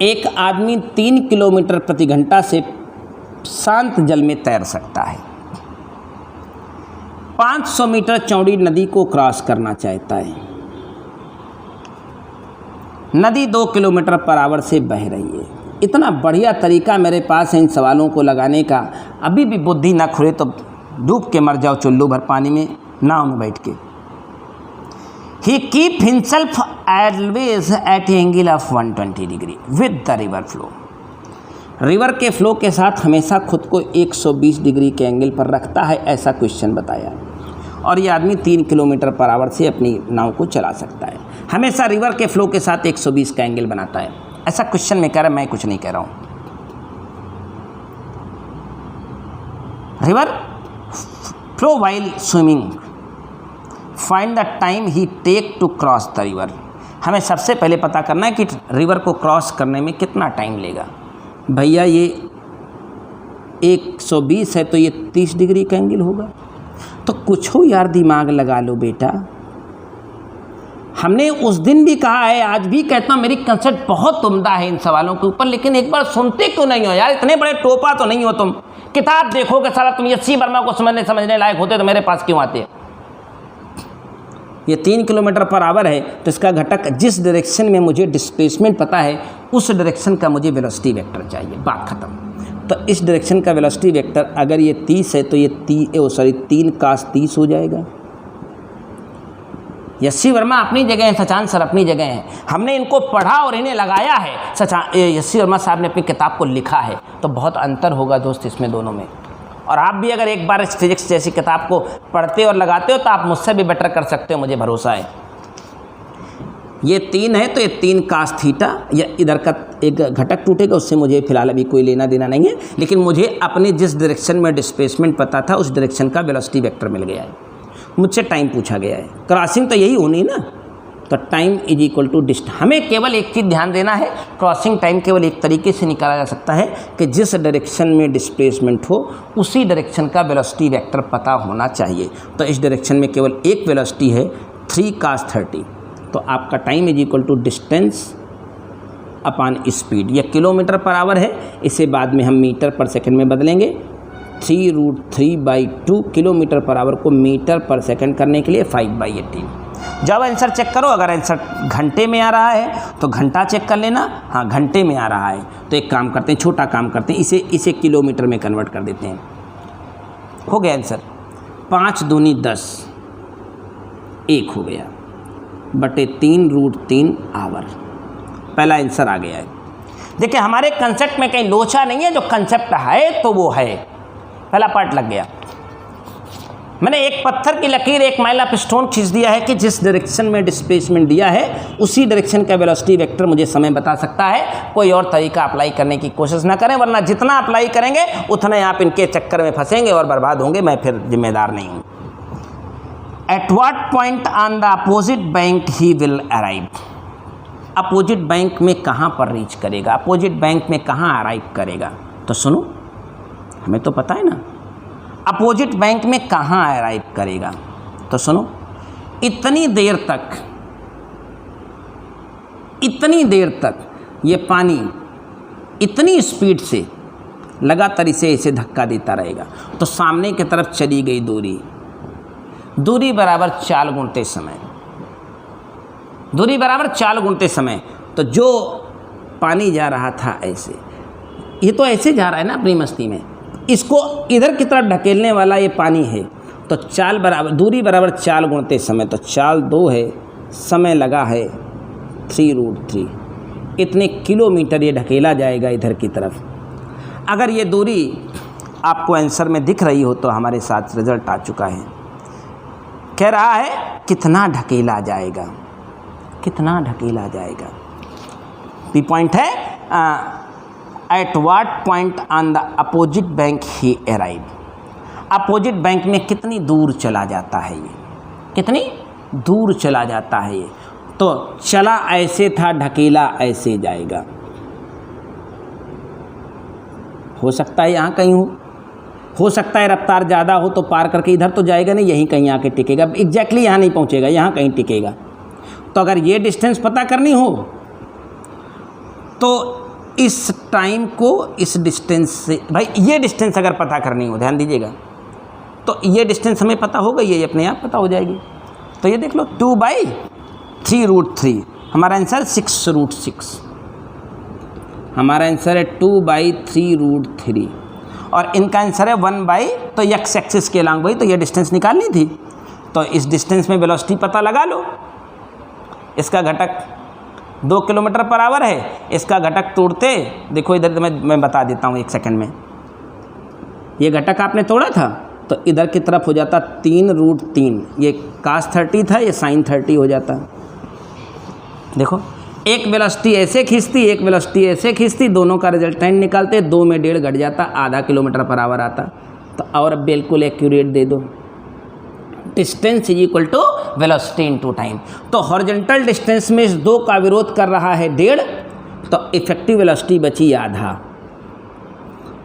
एक आदमी 3 किलोमीटर प्रति घंटा से शांत जल में तैर सकता है। 500 मीटर चौड़ी नदी को क्रॉस करना चाहता है। नदी 2 किलोमीटर/h से बह रही है। इतना बढ़िया तरीका मेरे पास है इन सवालों को लगाने का। अभी भी बुद्धि ना खुले तो डूब के मर जाओ चुल्लू भर पानी में, नाव में बैठ के। He keep himself always at angle of 120 degree with the river flow. River के फ्लो के साथ हमेशा खुद को 120 डिग्री के एंगल पर रखता है, ऐसा क्वेश्चन बताया। और ये आदमी 3 किलोमीटर/h से अपनी नाव को चला सकता है। हमेशा रिवर के फ्लो के साथ 120 का एंगल बनाता है, ऐसा क्वेश्चन में कह रहा है, मैं कुछ नहीं कह रहा हूँ। River flow while swimming, find the time he take to cross the river. हमें सबसे पहले पता करना है कि रिवर को क्रॉस करने में कितना टाइम लेगा। भैया ये 120 है तो ये 30 डिग्री का एंगल होगा, तो कुछ हो यार दिमाग लगा लो बेटा। हमने उस दिन भी कहा है, आज भी कहता हूँ, मेरी कंसेप्ट बहुत उम्दा है इन सवालों के ऊपर, लेकिन एक बार सुनते क्यों नहीं हो यार? इतने बड़े टोपा तो नहीं हो तुम। किताब देखोगे साला, तुम यस्सी वर्मा को समझने लायक होते तो मेरे पास क्यों आते? ये 3 किलोमीटर/h है, तो इसका घटक जिस डायरेक्शन में मुझे डिस्प्लेसमेंट पता है उस डायरेक्शन का मुझे वेलोसिटी वेक्टर चाहिए, बात खत्म। तो इस डायरेक्शन का वेलोसिटी वेक्टर अगर ये 30 है तो ये 3 cos 30 हो जाएगा। यस्सी वर्मा अपनी जगह हैं, सचान सर अपनी जगह हैं। हमने इनको पढ़ा और इन्हें लगाया है। यस्सी वर्मा साहब ने अपनी किताब को लिखा है, तो बहुत अंतर होगा दोस्त इसमें दोनों में। और आप भी अगर एक बार इस फिजिक्स जैसी किताब को पढ़ते और लगाते हो तो आप मुझसे भी बेटर कर सकते हो, मुझे भरोसा है। ये 3 है तो ये 3 cos थीटा, या इधर का एक घटक टूटेगा, उससे मुझे फिलहाल अभी कोई लेना देना नहीं है, लेकिन मुझे अपने जिस डायरेक्शन में डिस्प्लेसमेंट पता था उस डायरेक्शन का वेलोसिटी वेक्टर मिल गया है। मुझसे टाइम पूछा गया है, क्रॉसिंग तो यही होनी ना, तो time is equal to distance. हमें केवल एक चीज़ ध्यान देना है, क्रॉसिंग टाइम केवल एक तरीके से निकाला जा सकता है कि जिस डायरेक्शन में डिस्प्लेसमेंट हो उसी डायरेक्शन का वेलोसिटी वेक्टर पता होना चाहिए। तो इस डायरेक्शन में केवल एक वेलोसिटी है 3 cos 30, तो आपका time is equal to distance upon speed. यह किलोमीटर/h है, इसे बाद में हम मीटर पर सेकंड में बदलेंगे। 3√3/2 किलोमीटर/h को मीटर पर सेकंड करने के लिए 5/18। जब आंसर चेक करो, अगर आंसर घंटे में आ रहा है तो घंटा चेक कर लेना, हाँ घंटे में आ रहा है तो एक काम करते हैं, छोटा काम करते हैं, इसे किलोमीटर में कन्वर्ट कर देते हैं। हो गया आंसर, 5 दूनी 10, 1 हो गया बटे 3√3 आवर। पहला आंसर आ गया है। देखिए हमारे कंसेप्ट में कहीं लोचा नहीं है, जो कंसेप्ट है तो वो है। पहला पार्ट लग गया। मैंने एक पत्थर की लकीर, एक माइल ऑफ स्टोन खींच दिया है कि जिस डायरेक्शन में डिस्प्लेसमेंट दिया है उसी डायरेक्शन का वेलोसिटी वेक्टर मुझे समय बता सकता है। कोई और तरीका अप्लाई करने की कोशिश ना करें, वरना जितना अप्लाई करेंगे उतने आप इनके चक्कर में फंसेंगे और बर्बाद होंगे। मैं फिर जिम्मेदार नहीं हूँ। At what point on the opposite bank he will arrive. Opposite bank में कहाँ पर रीच करेगा, अपोजिट बैंक में कहाँ अराइव करेगा? तो सुनो, हमें तो पता है ना। अपोजिट बैंक में कहाँ अराइव करेगा, तो सुनो, इतनी देर तक ये पानी इतनी स्पीड से लगातार इसे धक्का देता रहेगा। तो सामने की तरफ चली गई दूरी बराबर चाल गुणते समय, तो जो पानी जा रहा था ऐसे, ये तो ऐसे जा रहा है ना अपनी मस्ती में, इसको इधर की तरफ ढकेलने वाला ये पानी है। तो दूरी बराबर चाल गुणते समय, तो चाल 2 है, समय लगा है 3√3, इतने किलोमीटर ये ढकेला जाएगा इधर की तरफ। अगर ये दूरी आपको आंसर में दिख रही हो तो हमारे साथ रिजल्ट आ चुका है। कह रहा है कितना ढकेला जाएगा, बी पॉइंट है at what point on the opposite bank he arrive, opposite bank में कितनी दूर चला जाता है ये, तो चला ऐसे था, ढकेला ऐसे जाएगा। हो सकता है यहाँ कहीं हो सकता है रफ्तार ज़्यादा हो तो पार करके इधर तो जाएगा नहीं, यहीं कहीं आके टिकेगा, एग्जैक्टली यहाँ नहीं पहुँचेगा, यहाँ कहीं टिकेगा। तो अगर ये डिस्टेंस पता करनी हो तो इस टाइम को इस डिस्टेंस से, भाई ये डिस्टेंस अगर पता करनी हो, ध्यान दीजिएगा, तो ये डिस्टेंस हमें पता हो गई, ये अपने आप पता हो जाएगी। तो ये देख लो 2/3√3, हमारा आंसर 6√6, हमारा आंसर है 2/3√3, और इनका आंसर है 1/, तो एक्स एक्सिस के अलॉन्ग, भाई तो ये डिस्टेंस निकालनी थी, तो इस डिस्टेंस में वेलोसिटी पता लगा लो। इसका घटक 2 km/h है, इसका घटक तोड़ते, देखो इधर मैं बता देता हूँ 1 सेकंड में। ये घटक आपने तोड़ा था तो इधर की तरफ हो जाता 3√3, ये cos 30 था, ये sin 30 हो जाता। देखो एक वेलोसिटी ऐसे खींचती, एक वेलोसिटी ऐसे खींचती, दोनों का रिजल्टेंट निकालते, 2 में 1.5 घट जाता, आधा km/h आता। तो और अब बिल्कुल एक्यूरेट दे दो, distance is equal to velocity into time. तो हॉरिजॉन्टल डिस्टेंस में इस 2 का विरोध कर रहा है 1.5, तो इफेक्टिव वेलोसिटी बची आधा,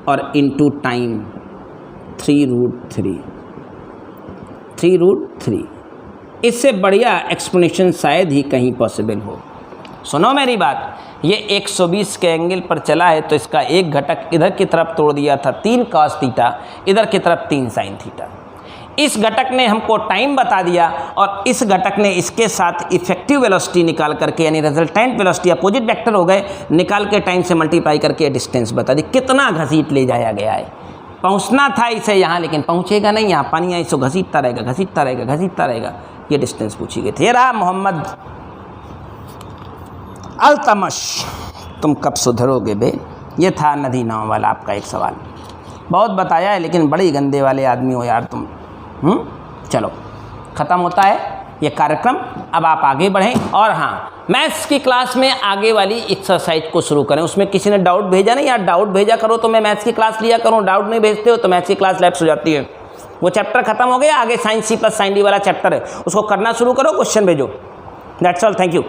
और इनटू टाइम 3√3। इससे बढ़िया एक्सप्लेनेशन शायद ही कहीं पॉसिबल हो। सुनो मेरी बात, ये 120 के एंगल पर चला है, तो इसका एक घटक इधर की तरफ तोड़ दिया था 3 cos थीटा, इधर की तरफ 3 sin थीटा। इस घटक ने हमको टाइम बता दिया, और इस घटक ने इसके साथ इफेक्टिव वेलोसिटी निकाल करके, यानी रिजल्टेंट वेलोसिटी अपोजिट वेक्टर हो गए, निकाल के टाइम से मल्टीप्लाई करके डिस्टेंस बता दी। कितना घसीट ले जाया गया है, पहुंचना था इसे यहाँ, लेकिन पहुंचेगा नहीं, यहाँ पानी है, इसको घसीटता रहेगा। ये डिस्टेंस पूछी गई थी। ये रहा मोहम्मद अल्तमश, तुम कब सुधरोगे बे। ये था नदी नाव वाला आपका एक सवाल। बहुत बताया है, लेकिन बड़ी गंदे वाले आदमी हो यार तुम। चलो ख़त्म होता है ये कार्यक्रम, अब आप आगे बढ़ें। और हाँ, मैथ्स की क्लास में आगे वाली एक्सरसाइज को शुरू करें। उसमें किसी ने डाउट भेजा नहीं यार, डाउट भेजा करो तो मैं मैथ्स की क्लास लिया करूँ, डाउट नहीं भेजते हो तो मैथ्स की क्लास लैप्स हो जाती है। वो चैप्टर खत्म हो गया, आगे sin C + sin D वाला चैप्टर है, उसको करना शुरू करो, क्वेश्चन भेजो। That's all, thank you.